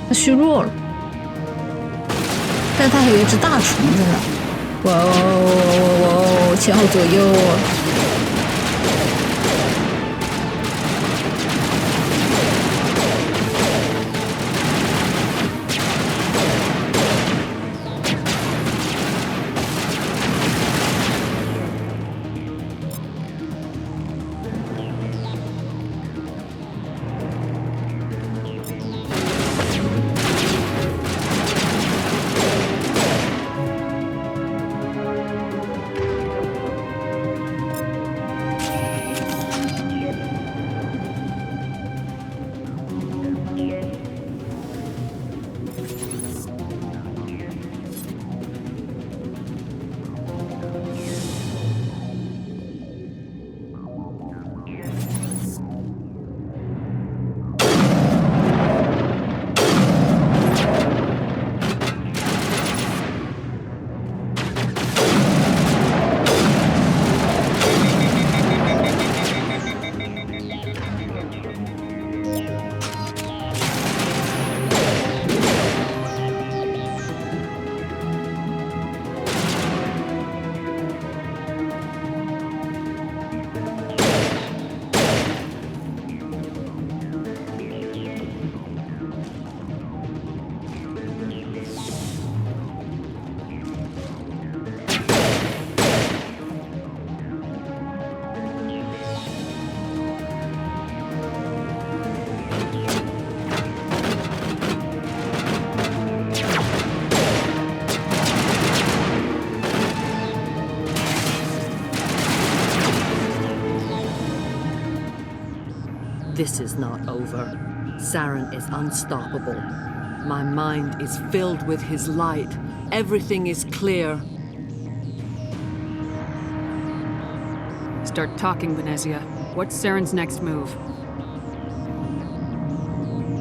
它虚弱了，但是它还有一只大虫子呢！哇哦哇哦，前后左右。This is not over. Saren is unstoppable. My mind is filled with his light. Everything is clear. Start talking, Venezia. What's Saren's next move?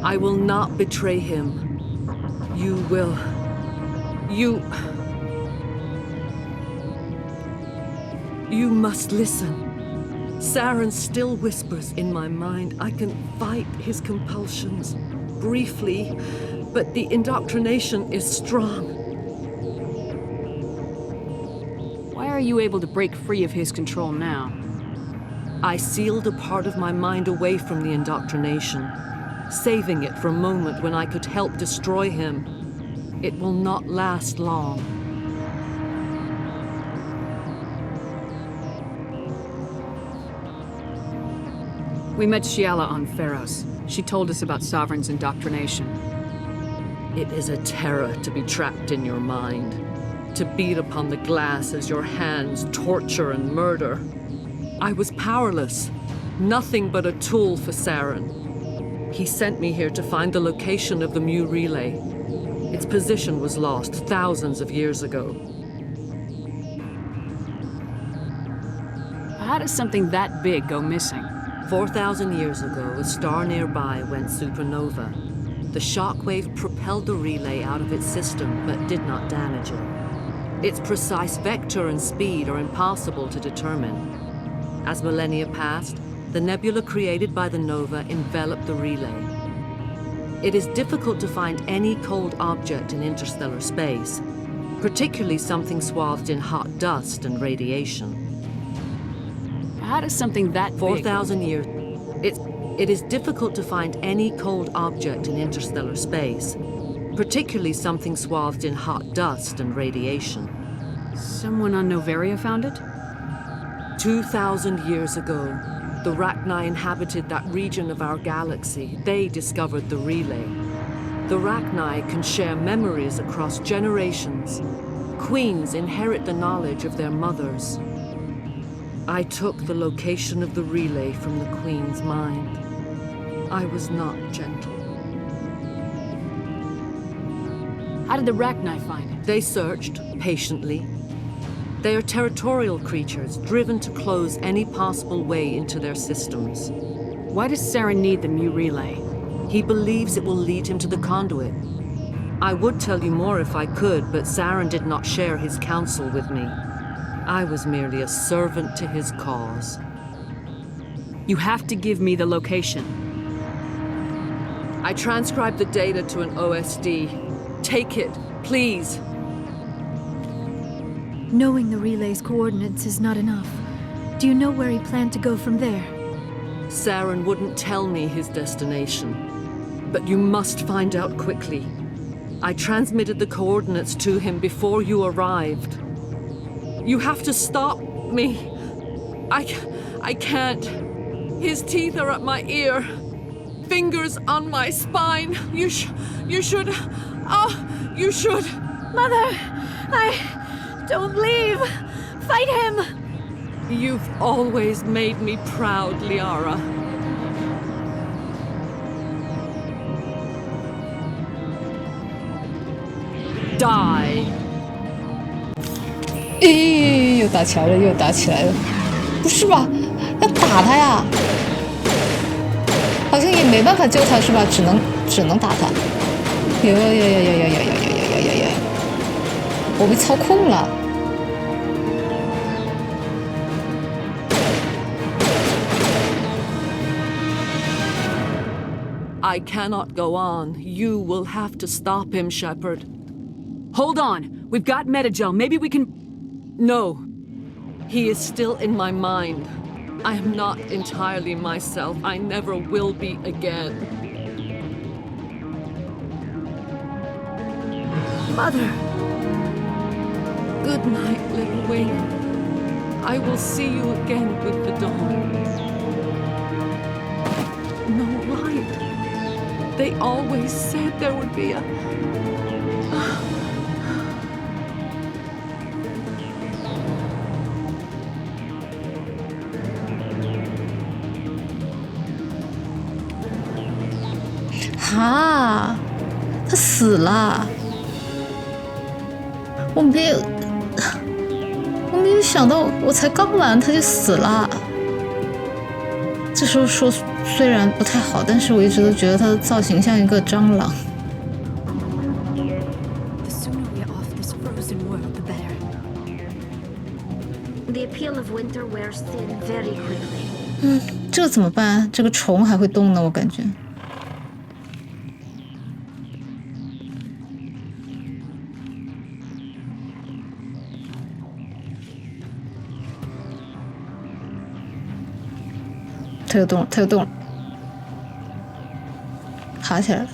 I will not betray him. You will. You must listen. Saren still whispers in my mind. I can fight his compulsions, briefly, but the indoctrination is strong. Why are you able to break free of his control now? I sealed a part of my mind away from the indoctrination, saving it for a moment when I could help destroy him. It will not last long. We met Shiala on Pharos. She told us about Sovereign's indoctrination. It is a terror to be trapped in your mind, to beat upon the glass as your hands torture and murder. I was powerless, nothing but a tool for Saren. He sent me here to find the location of the Mu relay. Its position was lost thousands of years ago. How does something that big go missing? 4,000 years ago, a star nearby went supernova. The shockwave propelled the relay out of its system, but did not damage it. Its precise vector and speed are impossible to determine. As millennia passed, the nebula created by the nova enveloped the relay. It is difficult to find any cold object in interstellar space, particularly something swathed in hot dust and radiation. How does something that 4,000 years. It is difficult to find any cold object in interstellar space, particularly something swathed in hot dust and radiation. Someone on Noveria found it? 2,000 years ago, the Rachni inhabited that region of our galaxy. They discovered the relay. The Rachni can share memories across generations. Queens inherit the knowledge of their mothers. I took the location of the relay from the Queen's mind. I was not gentle. How did the Rachni find it? They searched, patiently. They are territorial creatures, driven to close any possible way into their systems. Why does Saren need the Mu relay? He believes it will lead him to the conduit. I would tell you more if I could, but Saren did not share his counsel with me. I was merely a servant to his cause. You have to give me the location. I transcribed the data to an OSD. Take it, please. Knowing the relay's coordinates is not enough. Do you know where he planned to go from there? Saren wouldn't tell me his destination. But you must find out quickly. I transmitted the coordinates to him before you arrived. You have to stop me. I can't. His teeth are at my ear. Fingers on my spine. You should. You should. Mother, don't leave. Fight him. You've always made me proud, Liara. Die. 咦，又打起来了，又打起来了！不是吧？要打他呀？好像也没办法救他是吧？只能打他。呀！我被操控了。I cannot go on. You will have to stop him, Shepard. Hold on. We've got Metagel. Maybe we can... No. He is still in my mind. I am not entirely myself. I never will be again. Mother. Good night, little wing. I will see you again with the dawn. No light. They always said there would be a... 他死了，我没有想到，我才刚完他就死了。这时候说虽然不太好，但是我一直都觉得他的造型像一个蟑螂。The appeal of winter wears thin very quickly. 这怎么办？这个虫还会动呢，我感觉。它又动了，它又动了，爬起来了。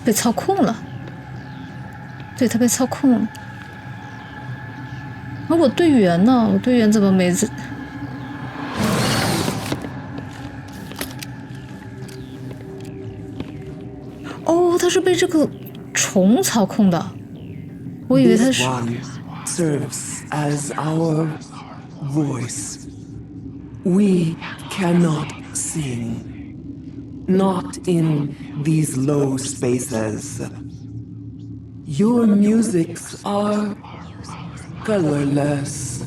被操控了，对，他被操控了。而我队员呢？我队员怎么没？哦，他是被这个虫操控的，我以为他是。Serves as our voice. We cannot sing. Not in these low spaces. Your musics are colorless.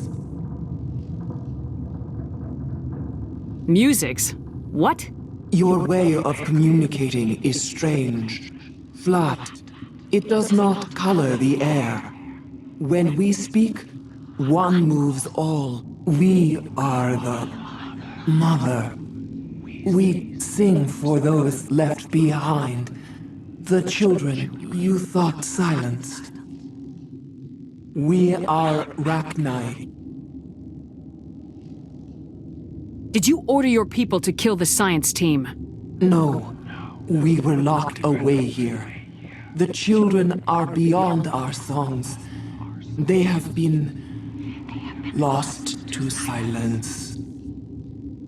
Musics? What? Your way of communicating is strange. Flat. It does not color the air. When we speak, one moves all. We are the mother. We sing for those left behind. The children you thought silenced. We are Rachni. Did you order your people to kill the science team? No. We were locked away here. The children are beyond our songs. They have been lost to silence.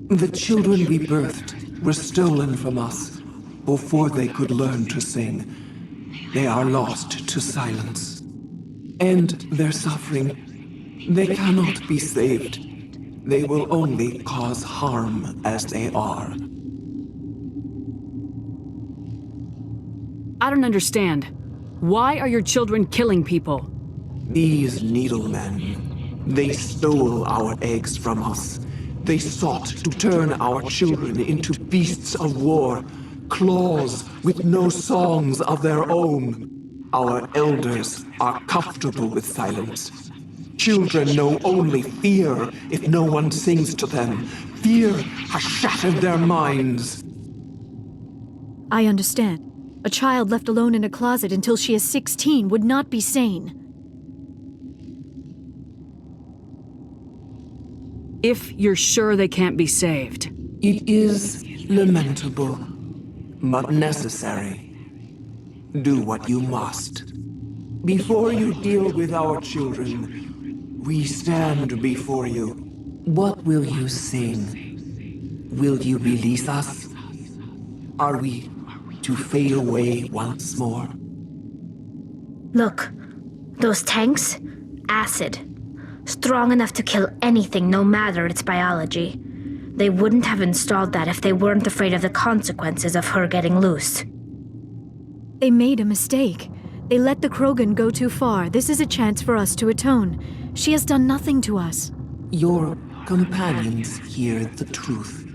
The children we birthed were stolen from us before they could learn to sing. They are lost to silence. And their suffering, they cannot be saved. They will only cause harm as they are. I don't understand. Why are your children killing people? These needlemen, they stole our eggs from us. They sought to turn our children into beasts of war, claws with no songs of their own. Our elders are comfortable with silence. Children know only fear if no one sings to them. Fear has shattered their minds. I understand. A child left alone in a closet until she is 16 would not be sane. If you're sure they can't be saved. It is lamentable, but necessary. Do what you must. Before you deal with our children, we stand before you. What will you sing? Will you release us? Are we to fade away once more? Look, those tanks? Acid. Strong enough to kill anything, no matter its biology. They wouldn't have installed that if they weren't afraid of the consequences of her getting loose. They made a mistake. They let the Krogan go too far. This is a chance for us to atone. She has done nothing to us. Your companions hear the truth.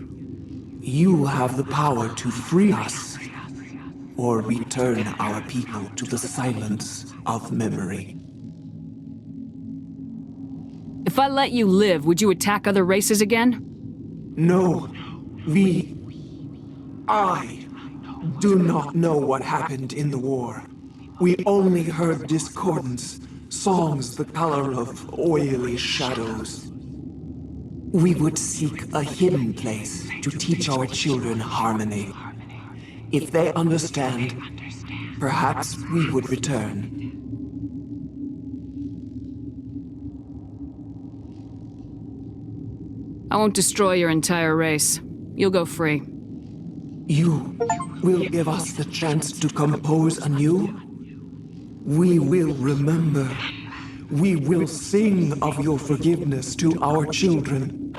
You have the power to free us, or return our people to the silence of memory. If I let you live, would you attack other races again? No. I do not know what happened in the war. We only heard discordance, songs the color of oily shadows. We would seek a hidden place to teach our children harmony. If they understand, perhaps we would return. I won't destroy your entire race. You'll go free. You will give us the chance to compose anew? We will remember. We will sing of your forgiveness to our children.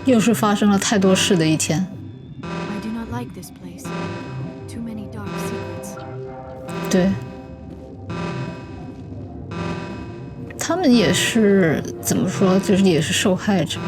又是发生了太多事的一天。 I do not like this place. Too many dark secrets. 对，他们也是怎么说，就是也是受害者。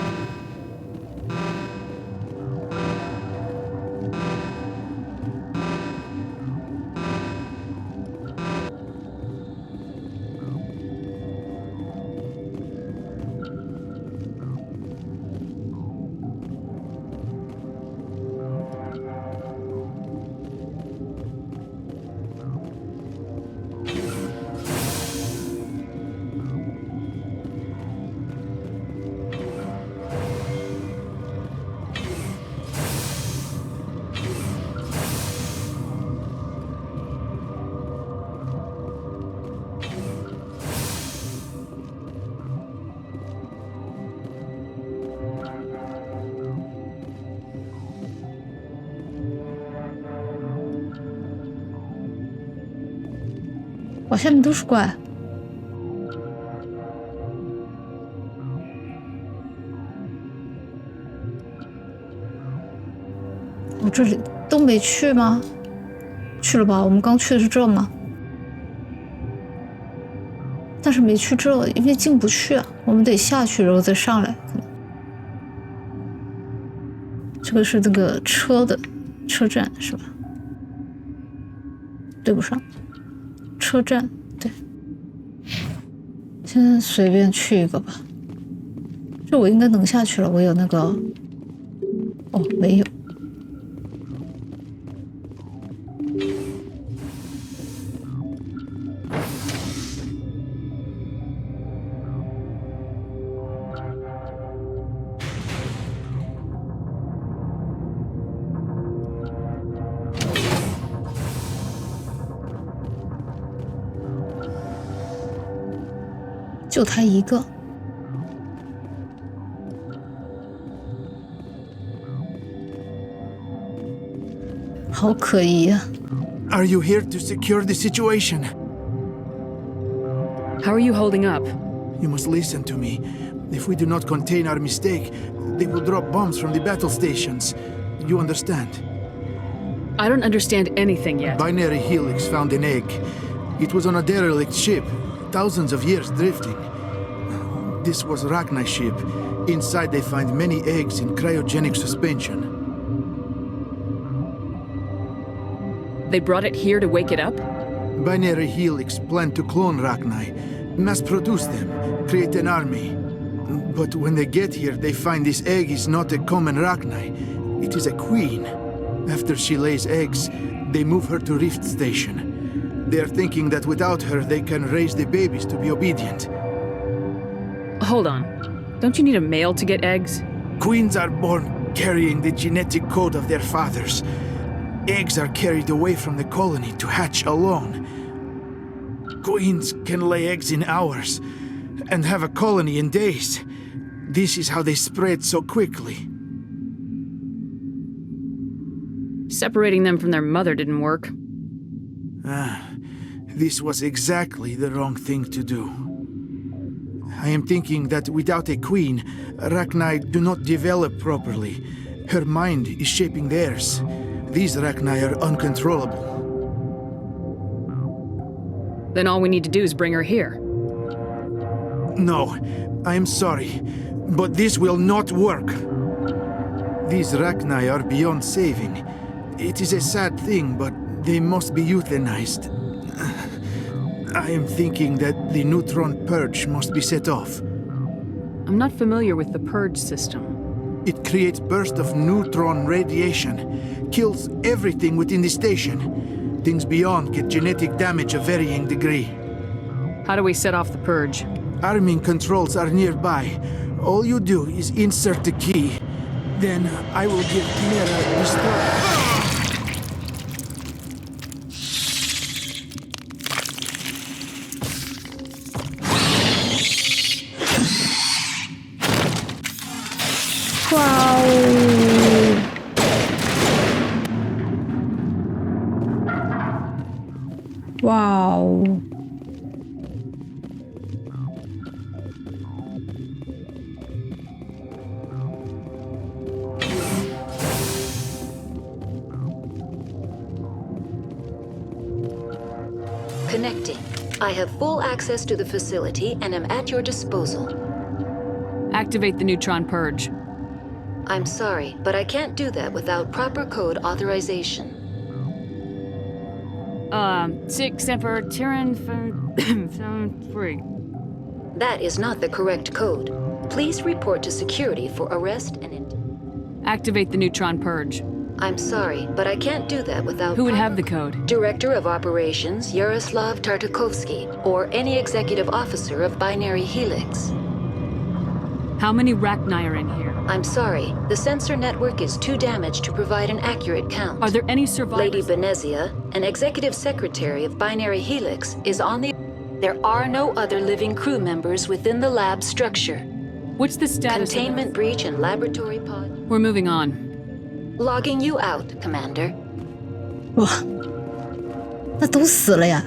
哇，下面都是怪。我这里都没去吗？去了吧？我们刚去的是这吗？但是没去这，因为进不去啊。我们得下去，然后再上来。可能这个是这个车的车站是吧？对不上。 车站，对，先随便去一个吧。这我应该能下去了，我有那个，哦，没有。就他一个，好可疑啊！ Are you here to secure the situation? How are you holding up? You must listen to me. If we do not contain our mistake, they will drop bombs from the battle stations. You understand? I don't understand anything yet. Binary Helix found an egg. It was on a derelict ship, thousands of years drifting. This was Rachni's ship. Inside they find many eggs in cryogenic suspension. They brought it here to wake it up? Binary Helix planned to clone Rachni, mass produce them, create an army. But when they get here, they find this egg is not a common Rachni. It is a queen. After she lays eggs, they move her to Rift Station. They are thinking that without her, they can raise the babies to be obedient. Hold on. Don't you need a male to get eggs? Queens are born carrying the genetic code of their fathers. Eggs are carried away from the colony to hatch alone. Queens can lay eggs in hours and have a colony in days. This is how they spread so quickly. Separating them from their mother didn't work. This was exactly the wrong thing to do. I am thinking that without a queen, Rachni do not develop properly. Her mind is shaping theirs. These Rachni are uncontrollable. Then all we need to do is bring her here. No, I am sorry, but this will not work. These Rachni are beyond saving. It is a sad thing, but they must be euthanized. I am thinking that the neutron purge must be set off. I'm not familiar with the purge system. It creates bursts of neutron radiation, kills everything within the station. Things beyond get genetic damage of varying degree. How do we set off the purge? Arming controls are nearby. All you do is insert the key. Then I will give Chimera the start. Wow. I have full access to the facility and am at your disposal. Activate the neutron purge. I'm sorry, but I can't do that without proper code authorization. 6 Emperor Tyrann 3. That is not the correct code. Please report to security for arrest and... Activate the neutron purge. I'm sorry, but I can't do that without... Who would have the code? Director of Operations Yaroslav Tartakovsky, or any executive officer of Binary Helix. How many Rachni are in here? I'm sorry, the sensor network is too damaged to provide an accurate count. Are there any survivors? Lady Benezia, an executive secretary of Binary Helix, is on the... There are no other living crew members within the lab structure. What's the status? Containment breach and laboratory pod. We're moving on. Logging you out, Commander. 哇，那都死了呀！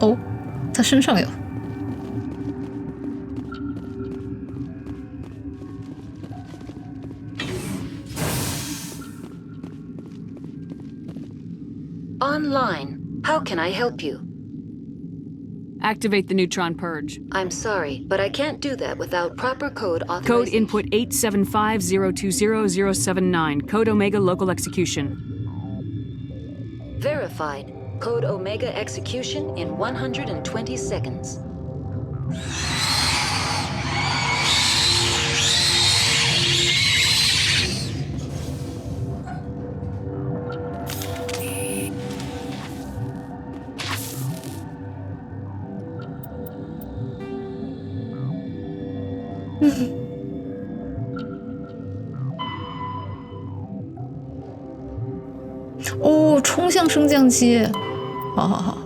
哦，他身上有。Online. How can I help you? Activate the neutron purge. I'm sorry, but I can't do that without proper code authorization. Code input 875020079. Code Omega local execution. Verified. Code Omega execution in 120 seconds. 哦，冲向升降机，好好好。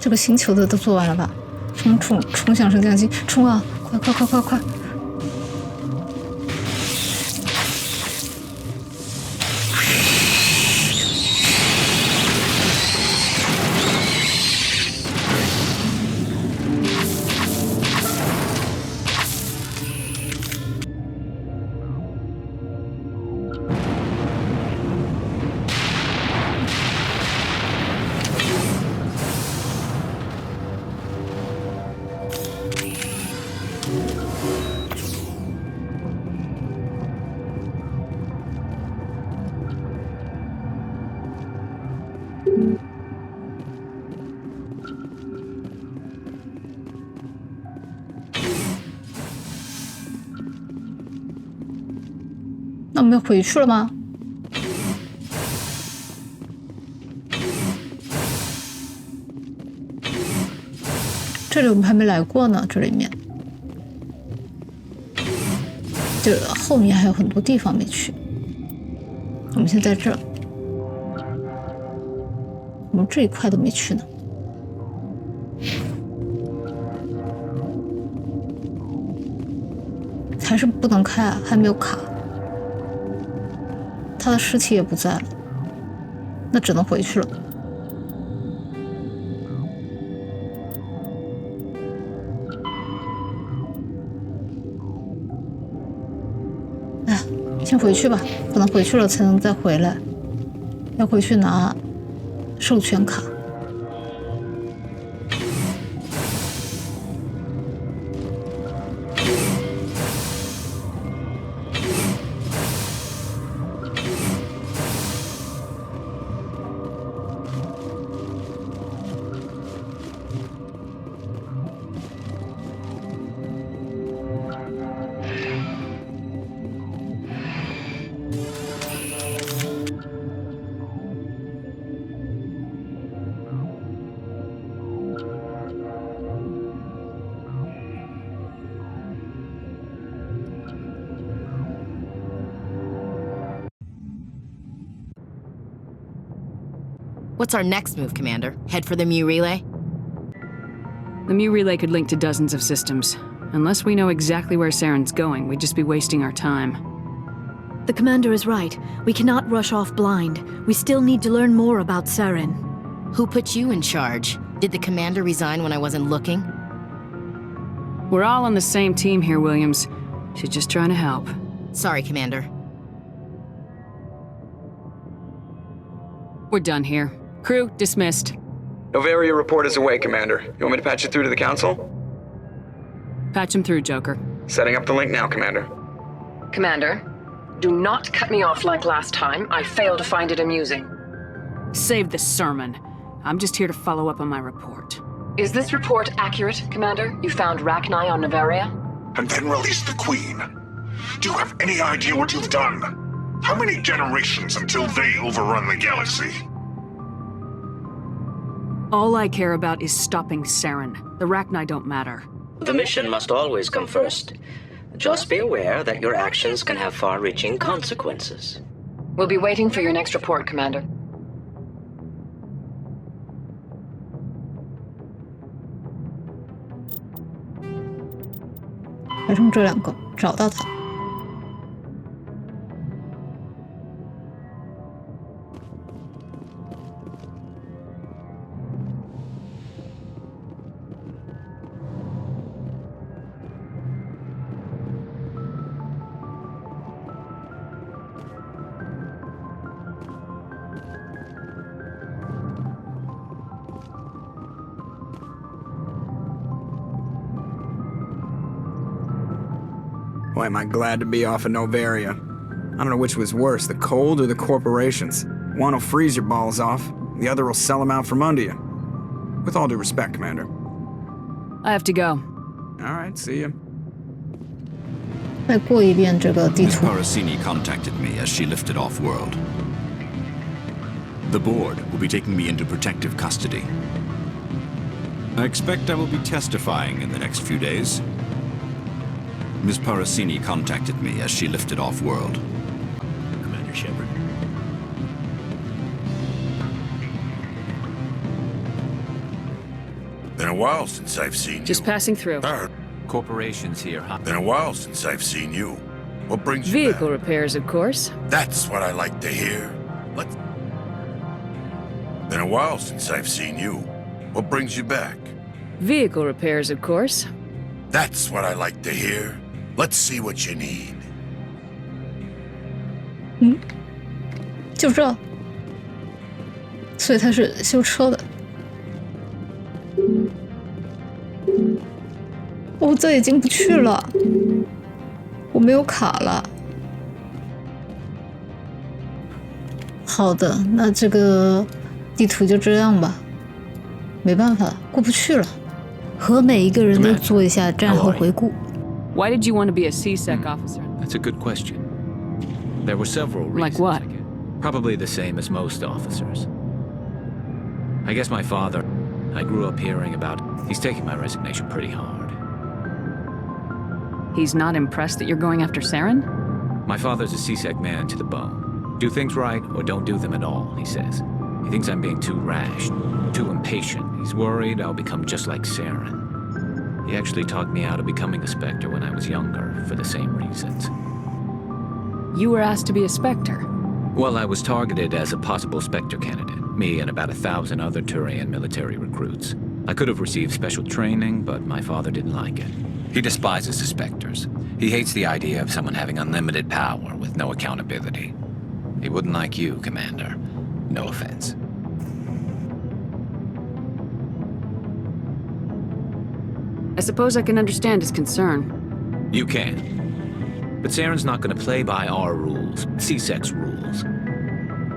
这个星球的都做完了吧？冲向升降机，冲啊！快快快快快！那我们要回去了吗？这里我们还没来过呢，这里面，这后面还有很多地方没去。我们现在这儿，我们这一块都没去呢。还是不能开啊，还没有卡。他的尸体也不在了，那只能回去了。哎，先回去吧，可能回去了才能再回来。要回去拿授权卡。What's our next move, Commander? Head for the Mu relay? The Mu relay could link to dozens of systems. Unless we know exactly where Saren's going, we'd just be wasting our time. The commander is right. We cannot rush off blind. We still need to learn more about Saren. Who put you in charge? Did the commander resign when I wasn't looking? We're all on the same team here, Williams. She's just trying to help. Sorry, Commander. We're done here. Crew, dismissed. Novaria report is away, Commander. You want me to patch it through to the Council? Patch him through, Joker. Setting up the link now, Commander. Commander, do not cut me off like last time. I failed to find it amusing. Save the sermon. I'm just here to follow up on my report. Is this report accurate, Commander? You found Rachni on Novaria? And then released the Queen. Do you have any idea what you've done? How many generations until they overrun the galaxy? All I care about is stopping Saren. The Rachni don't matter. The mission must always come first. Just be aware that your actions can have far-reaching consequences. We'll be waiting for your next report, Commander. 还剩这2个，找到它。Boy, am I glad to be off of Novaria. I don't know which was worse, the cold or the corporations. One will freeze your balls off, the other will sell them out from under you. With all due respect, Commander. I have to go. All right, see ya. 再过一遍这个地 Miss 图。 Parasini contacted me as she lifted off-world. The board will be taking me into protective custody. I expect I will be testifying in the next few days. Miss Parasini contacted me as she lifted off-world. Commander Shepard. Been a while since I've seen Just passing through. Corporations here, huh? Been a while since I've seen you. What brings you Vehicle repairs, of course. That's what I like to hear. Been a while since I've seen you. What brings you back? Vehicle repairs, of course. That's what I like to hear. Let's see what you need. 就这，所以他是修车的。哦，这已经不去了，我没有卡了。好的，那这个地图就这样吧，没办法，过不去了。和每一个人都做一下战后回顾。Why did you want to be a CSEC officer? That's a good question. There were several reasons. Like what? Probably the same as most officers. I guess my father, I grew up hearing about, he's taking my resignation pretty hard. He's not impressed that you're going after Saren? My father's a CSEC man to the bone. Do things right or don't do them at all, he says. He thinks I'm being too rash, too impatient. He's worried I'll become just like Saren. He actually talked me out of becoming a Spectre when I was younger, for the same reasons. You were asked to be a Spectre? Well, I was targeted as a possible Spectre candidate, me and about 1,000 other Turian military recruits. I could have received special training, but my father didn't like it. He despises the Spectres. He hates the idea of someone having unlimited power with no accountability. He wouldn't like you, Commander. No offense. I suppose I can understand his concern. You can. But Saren's not going to play by our rules, CSEC's rules.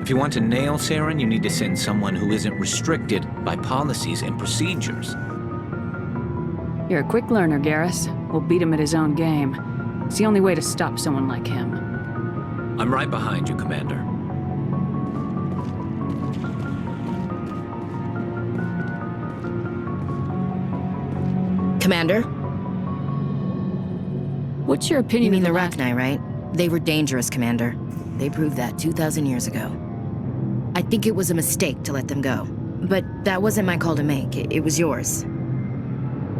If you want to nail Saren, you need to send someone who isn't restricted by policies and procedures. You're a quick learner, Garrus. We'll beat him at his own game. It's the only way to stop someone like him. I'm right behind you, Commander. Commander? What's your opinion? You mean the Rachni, right? They were dangerous, Commander. They proved that 2,000 years ago. I think it was a mistake to let them go. But that wasn't my call to make. It was yours.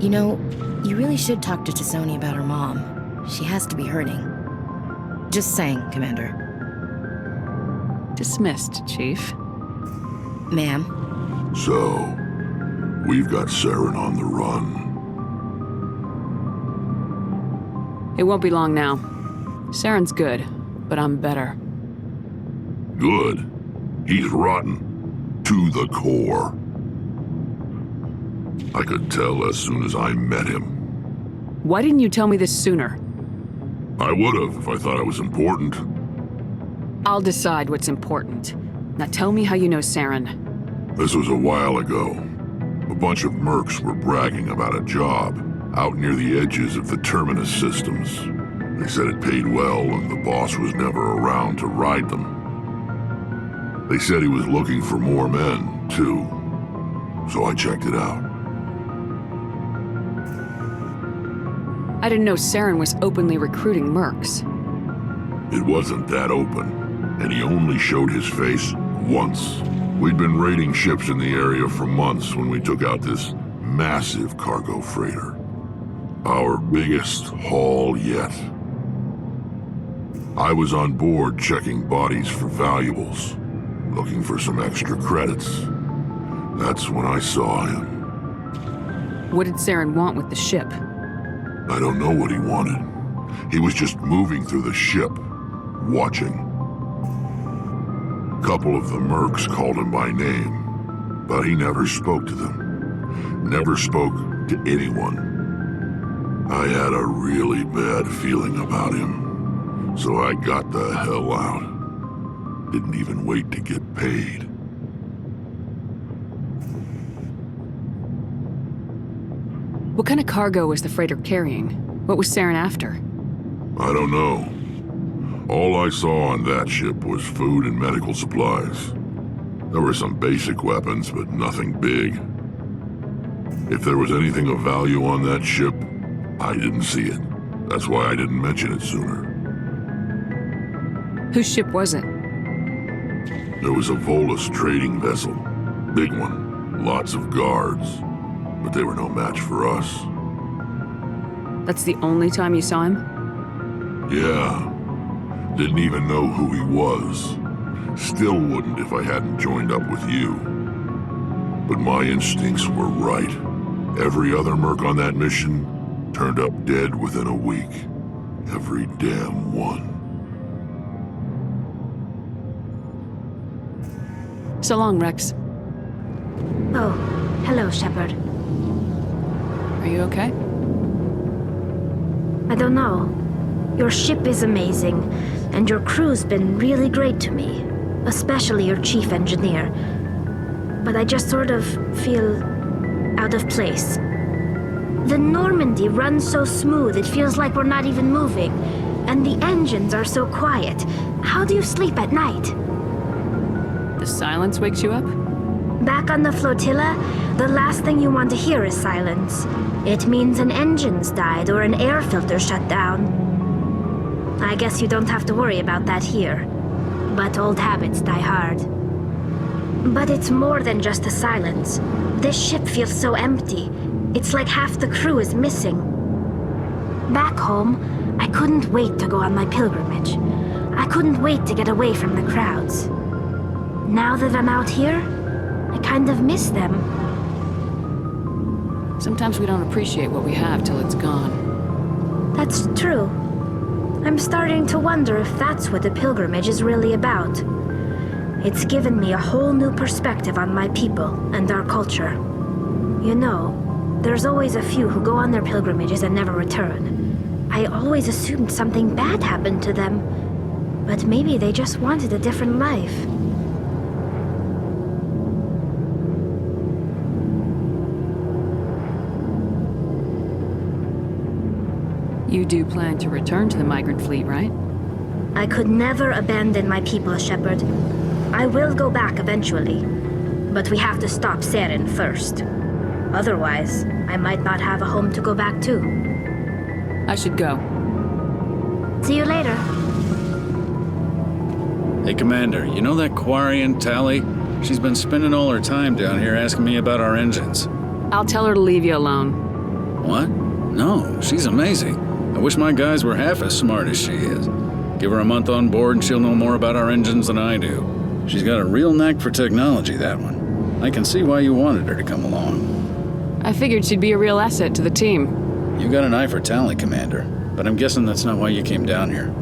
You know, you really should talk to T'Soni about her mom. She has to be hurting. Just saying, Commander. Dismissed, Chief. Ma'am. So, we've got Saren on the run. It won't be long now. Saren's good, but I'm better. Good. He's rotten. To the core. I could tell as soon as I met him. Why didn't you tell me this sooner? I would've if I thought it was important. I'll decide what's important. Now tell me how you know Saren. This was a while ago. A bunch of mercs were bragging about a job out near the edges of the Terminus systems. They said it paid well and the boss was never around to ride them. They said he was looking for more men, too. So I checked it out. I didn't know Saren was openly recruiting mercs. It wasn't that open, and he only showed his face once. We'd been raiding ships in the area for months when we took out this massive cargo freighter. Our biggest haul yet. I was on board checking bodies for valuables, looking for some extra credits. That's when I saw him. What did Saren want with the ship? I don't know what he wanted. He was just moving through the ship, watching. A couple of the mercs called him by name, but he never spoke to them. Never spoke to anyone. I had a really bad feeling about him, so I got the hell out. Didn't even wait to get paid. What kind of cargo was the freighter carrying? What was Saren after? I don't know. All I saw on that ship was food and medical supplies. There were some basic weapons, but nothing big. If there was anything of value on that ship, I didn't see it. That's why I didn't mention it sooner. Whose ship was it? There was a Volus trading vessel. Big one. Lots of guards. But they were no match for us. That's the only time you saw him? Yeah. Didn't even know who he was. Still wouldn't if I hadn't joined up with you. But my instincts were right. Every other merc on that mission turned up dead within a week. Every damn one. So long, Rex. Oh, hello, Shepard. Are you okay? I don't know. Your ship is amazing, and your crew's been really great to me, especially your chief engineer. But I just sort of feel out of place. The Normandy runs so smooth it feels like we're not even moving, and the engines are so quiet. How do you sleep at night? The silence wakes you up? Back on the flotilla, the last thing you want to hear is silence. It means an engine's died or an air filter shut down. I guess you don't have to worry about that here. But old habits die hard. But it's more than just the silence. This ship feels so empty. It's like half the crew is missing. Back home, I couldn't wait to go on my pilgrimage. I couldn't wait to get away from the crowds. Now that I'm out here, I kind of miss them. Sometimes we don't appreciate what we have till it's gone. That's true. I'm starting to wonder if that's what the pilgrimage is really about. It's given me a whole new perspective on my people and our culture. You know, there's always a few who go on their pilgrimages and never return. I always assumed something bad happened to them, but maybe they just wanted a different life. You do plan to return to the migrant fleet, right? I could never abandon my people, Shepard. I will go back eventually, but we have to stop Saren first. Otherwise, I might not have a home to go back to. I should go. See you later. Hey, Commander, you know that Quarian Tally? She's been spending all her time down here asking me about our engines. I'll tell her to leave you alone. What? No, she's amazing. I wish my guys were half as smart as she is. Give her a month on board and she'll know more about our engines than I do. She's got a real knack for technology, that one. I can see why you wanted her to come along. I figured she'd be a real asset to the team. You got an eye for Tally, Commander, but I'm guessing that's not why you came down here.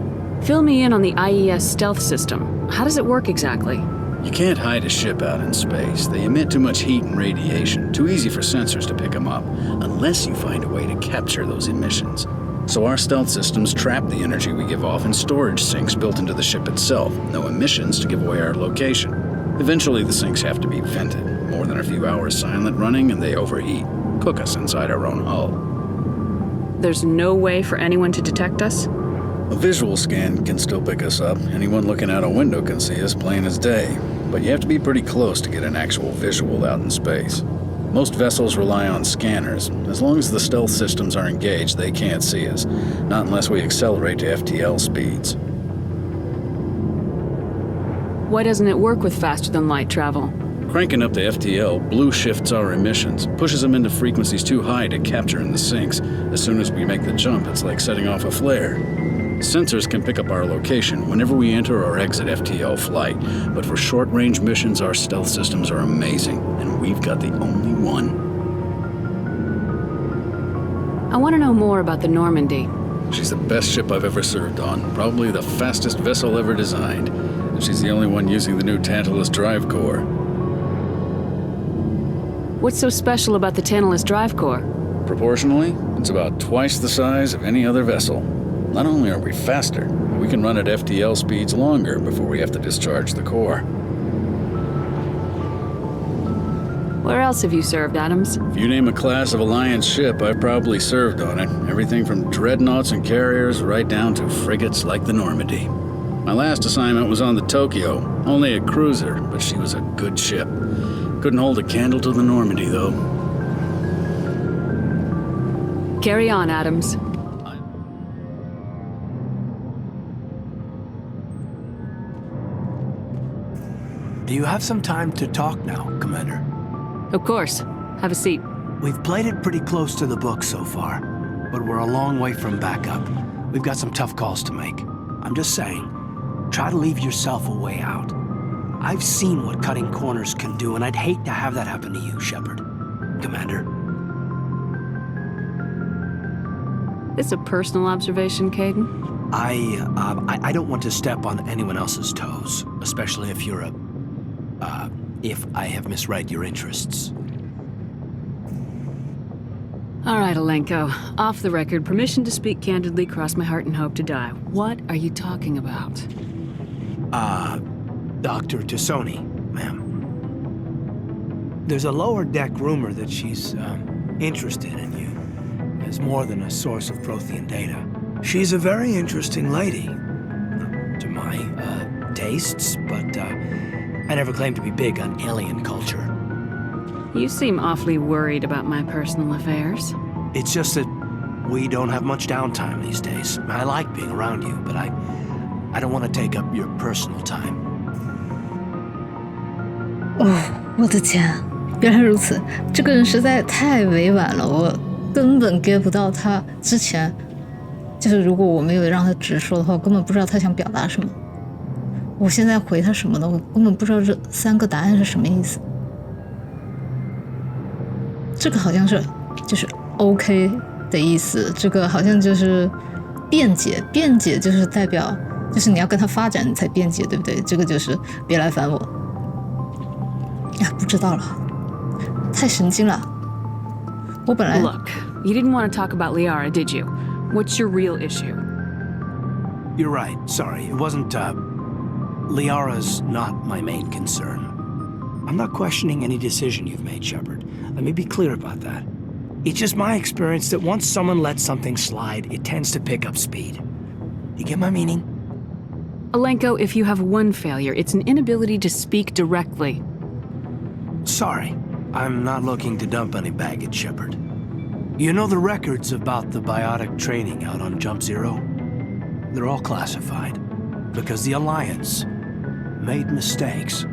Fill me in on the IES stealth system. How does it work exactly? You can't hide a ship out in space. They emit too much heat and radiation, too easy for sensors to pick them up, unless you find a way to capture those emissions. So our stealth systems trap the energy we give off in storage sinks built into the ship itself. No emissions to give away our location. Eventually the sinks have to be vented. More than a few hours silent running and they overheat. Cook us inside our own hull. There's no way for anyone to detect us? A visual scan can still pick us up. Anyone looking out a window can see us plain as day. But you have to be pretty close to get an actual visual out in space. Most vessels rely on scanners. As long as the stealth systems are engaged, they can't see us. Not unless we accelerate to FTL speeds. Why doesn't it work with faster-than-light travel? Cranking up the FTL blue shifts our emissions, pushes them into frequencies too high to capture in the sinks. As soon as we make the jump, it's like setting off a flare. Sensors can pick up our location whenever we enter or exit FTL flight, but for short-range missions, our stealth systems are amazing, and we've got the only one. I want to know more about the Normandy. She's the best ship I've ever served on, probably the fastest vessel ever designed, and she's the only one using the new Tantalus drive core. What's so special about the Tantalus drive core? Proportionally, it's about twice the size of any other vessel. Not only are we faster, we can run at FTL speeds longer before we have to discharge the core. Where else have you served, Adams? If you name a class of Alliance ship, I've probably served on it. Everything from dreadnoughts and carriers right down to frigates like the Normandy. My last assignment was on the Tokyo, only a cruiser, but she was a good ship. Couldn't hold a candle to the Normandy, though. Carry on, Adams. Do you have some time to talk now, Commander? Of course. Have a seat. We've played it pretty close to the book so far, but we're a long way from backup. We've got some tough calls to make. I'm just saying, try to leave yourself a way out. I've seen what cutting corners can do, and I'd hate to have that happen to you, Shepard. Commander. This a personal observation, Caden? I don't want to step on anyone else's toes, especially if you're if I have misread your interests. All right, Alenko. Off the record, permission to speak candidly, cross my heart and hope to die. What are you talking about? Dr. Tassoni, ma'am. There's a lower deck rumor that she's, interested in you as more than a source of Prothean data. She's a very interesting lady, to my, tastes, but, I never claimed to be big on alien culture. You seem awfully worried about my personal affairs. It's just that we don't have much downtime these days. I like being around you, but I don't want to take up your personal time. 哦，我的天，原来如此！这个人实在太委婉了，我根本 get 不到他之前，就是如果我没有让他直说的话，我根本不知道他想表达什么。我现在回他什么呢？我根本不知道这3个答案是什么意思。这个好像是就是 OK 的意思，这个好像就是辩解，辩解就是代表就是你要跟他发展你才辩解，对不对？这个就是别来烦我。呀，不知道了，太神经了。我本来 Look, you didn't want to talk about Liara, did you? What's your real issue? You're right. Sorry, it wasn't, Liara's not my main concern. I'm not questioning any decision you've made, Shepard. Let me be clear about that. It's just my experience that once someone lets something slide, it tends to pick up speed. You get my meaning? Alenko, if you have one failure, it's an inability to speak directly. Sorry, I'm not looking to dump any baggage, Shepard. You know the records about the biotic training out on Jump Zero? They're all classified, because the Alliance made mistakes.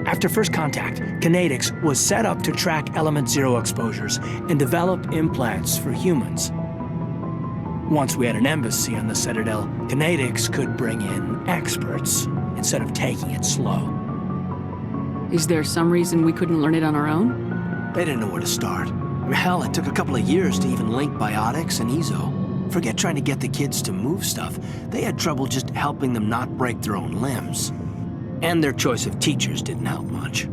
After first contact, Kinetics was set up to track element zero exposures and develop implants for humans. Once we had an embassy on the Citadel, Kinetics could bring in experts instead of taking it slow. Is there some reason we couldn't learn it on our own? They didn't know where to start. Hell, it took a couple of years to even link biotics and Ezo. Forget trying to get the kids to move stuff. They had trouble just helping them not break their own limbs. And their choice of teachers didn't help much.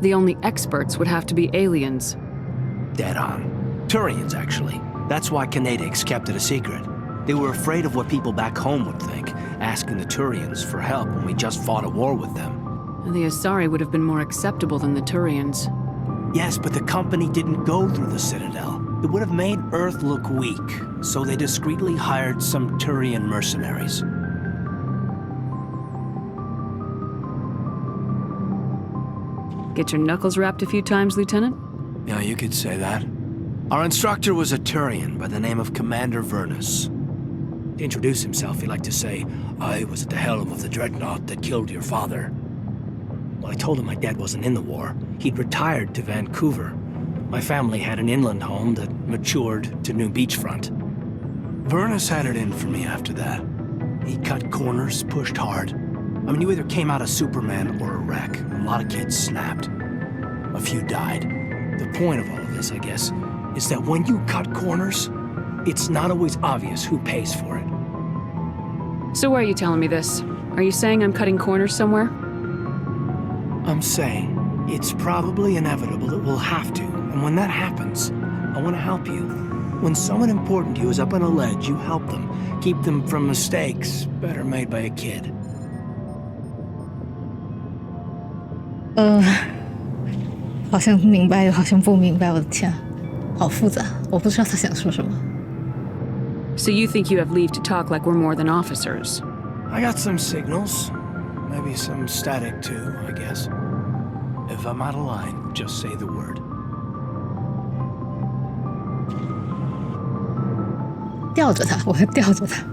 The only experts would have to be aliens. Dead on. Turians, actually. That's why Kinetics kept it a secret. They were afraid of what people back home would think, asking the Turians for help when we just fought a war with them. And the Asari would have been more acceptable than the Turians. Yes, but the company didn't go through the Citadel. It would have made Earth look weak, so they discreetly hired some Turian mercenaries. Get your knuckles rapped a few times, Lieutenant? Yeah, you could say that. Our instructor was a Turian by the name of Commander Vernus. To introduce himself, he liked to say, "I was at the helm of the dreadnought that killed your father." Well, I told him my dad wasn't in the war. He'd retired to Vancouver. My family had an inland home that matured to new beachfront. Vernus had it in for me after that. He cut corners, pushed hard. I mean, you either came out a Superman or a wreck. A lot of kids snapped. A few died. The point of all of this, I guess, is that when you cut corners, it's not always obvious who pays for it. So why are you telling me this? Are you saying I'm cutting corners somewhere? I'm saying it's probably inevitable that we'll have to, and when that happens, I want to help you. When someone important to you is up on a ledge, you help them, keep them from mistakes better made by a kid. 好像明白又好像不明白，我的天，好复杂，我不知道他想说什么。So you think you have leave to talk like we're more than officers? I got some signals. Maybe some static too, I guess. If I'm out of line, just say the word. 吊着他，我要吊着他。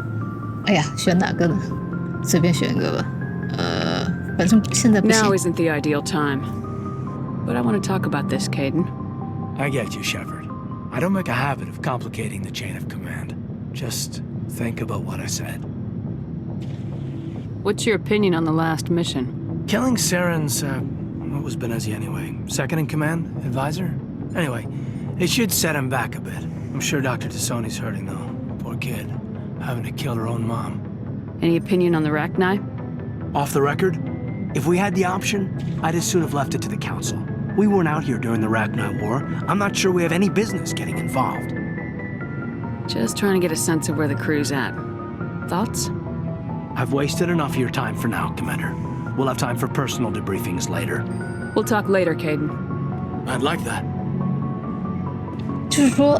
哎呀，选哪个呢？随便选一个吧。反正现在不行。Now isn't the ideal time. But I want to talk about this, Caden. I get you, Shepard. I don't make a habit of complicating the chain of command. Just think about what I said. What's your opinion on the last mission? Killing Saren's, what was Benezia anyway? Second in command? Advisor? Anyway, it should set him back a bit. I'm sure Dr. Tassoni's hurting though. Poor kid. Having to kill her own mom. Any opinion on the Rachni? Off the record? If we had the option, I'd as soon have left it to the Council. We weren't out here during the Rachni War. I'm not sure we have any business getting involved. Just trying to get a sense of where the crew's at. Thoughts? I've wasted enough of your time for now, Commander. We'll have time for personal debriefings later. We'll talk later, Caden. I'd like that. 就是说，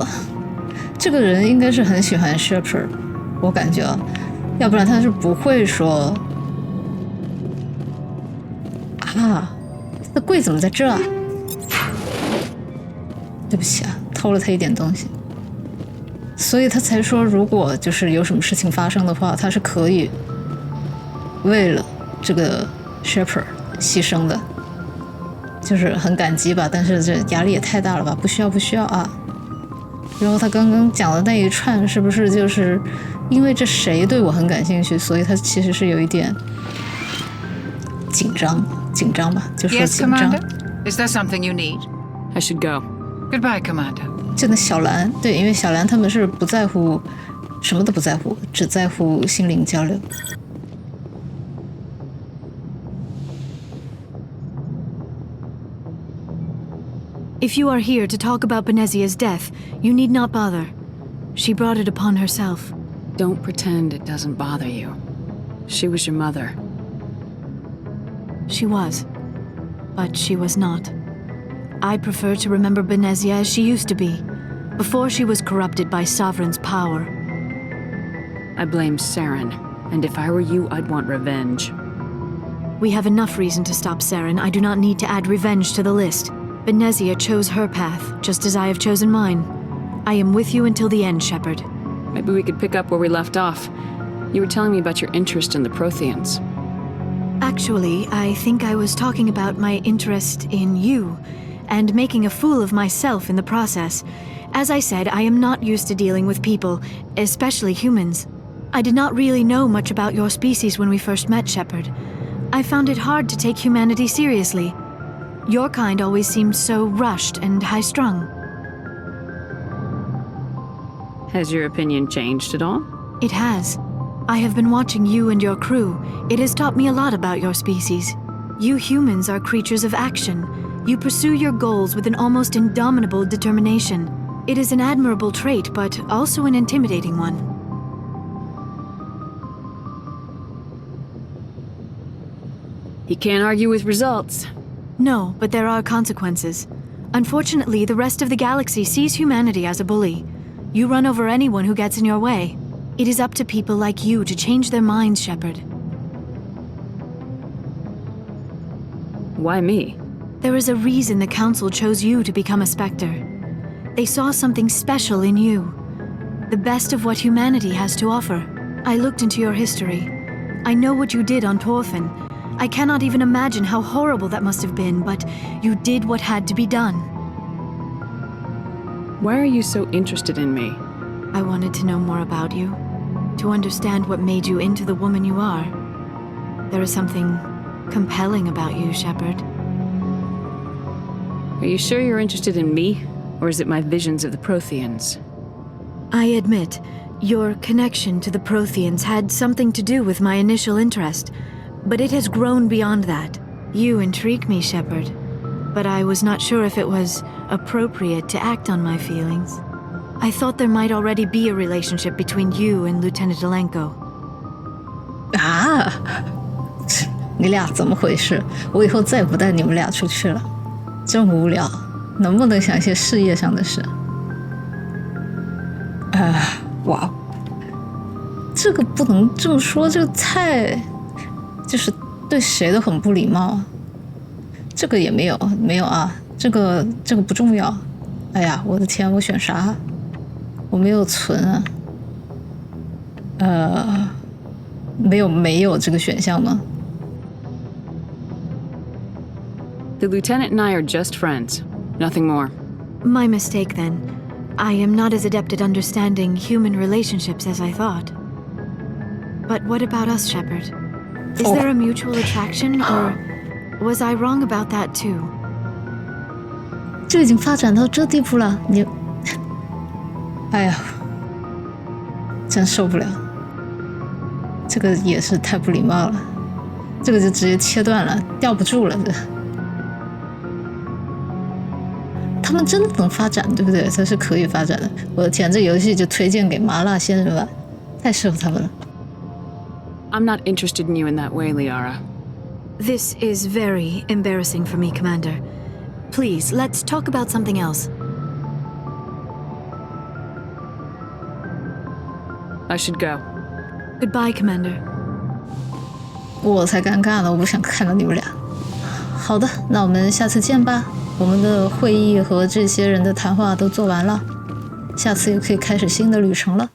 这个人应该是很喜欢 Shepard， 我感觉啊，要不然他是不会说啊，这柜怎么在这啊？对不起啊，偷了他一点东西，所以他才说，如果就是有什么事情发生的话，他是可以为了这个 Shepard 牺牲的，就是很感激吧，但是这压力也太大了吧，不需要啊。然后他刚刚讲的那一串，是不是就是因为这谁对我很感兴趣，所以他其实是有一点紧张吧，就说 Yes, 紧张。 Commander? Is there something you need? I should go. Goodbye, Commander. 就那小兰，对，因为小兰他们是不在乎，什么都不在乎，只在乎心灵交流。If you are here to talk about Benezia's death, you need not bother. She brought it upon herself. Don't pretend it doesn't bother you. She was your mother. She was. But she was not. I prefer to remember Benezia as she used to be, before she was corrupted by Sovereign's power. I blame Saren, and if I were you, I'd want revenge. We have enough reason to stop Saren. I do not need to add revenge to the list. Benezia chose her path, just as I have chosen mine. I am with you until the end, Shepard. Maybe we could pick up where we left off. You were telling me about your interest in the Protheans. Actually, I think I was talking about my interest in you, and making a fool of myself in the process. As I said, I am not used to dealing with people, especially humans. I did not really know much about your species when we first met, Shepard. I found it hard to take humanity seriously. Your kind always seemed so rushed and high-strung. Has your opinion changed at all? It has. I have been watching you and your crew. It has taught me a lot about your species. You humans are creatures of action. You pursue your goals with an almost indomitable determination. It is an admirable trait, but also an intimidating one. He can't argue with results. No, but there are consequences. Unfortunately, the rest of the galaxy sees humanity as a bully. You run over anyone who gets in your way. It is up to people like you to change their minds, Shepard. Why me? There is a reason the Council chose you to become a Spectre. They saw something special in you. The best of what humanity has to offer. I looked into your history. I know what you did on Torfin. I cannot even imagine how horrible that must have been, but you did what had to be done. Why are you so interested in me? I wanted to know more about you, to understand what made you into the woman you are. There is something compelling about you, Shepard. Are you sure you're interested in me, or is it my visions of the Protheans? I admit, your connection to the Protheans had something to do with my initial interest, but it has grown beyond that. You intrigue me, Shepard, but I was not sure if it was appropriate to act on my feelings. I thought there might already be a relationship between you and Lieutenant Alenko. 啊，你俩怎么回事？我以后再也不带你们俩出去了，真无聊。能不能想一些事业上的事？哇，这个不能这么说，这个太就是对谁都很不礼貌。这个也没有啊，这个不重要。哎呀，我的天，我选啥？我没有存啊。没有这个选项吗？ The lieutenant and I are just friends. Nothing more. My mistake, then. I am not as adept at understanding human relationships as I thought. But what about us, Shepard? Is there a mutual attraction, or was I wrong about that too? 就已经发展到这地步了，你，哎呀，真受不了。这个也是太不礼貌了，这个就直接切断了，吊不住了这。他们真的能发展，对不对？这是可以发展的。我的天，这游戏就推荐给麻辣先生吧，太适合他们了。I'm not interested in you in that way, Liara. This is very embarrassing for me, Commander. Please, let's talk about something else. I should go. Goodbye, Commander. 我才尴尬呢，我不想看到你们俩。好的，那我们下次见吧。我们的会议和这些人的谈话都做完了，下次又可以开始新的旅程了。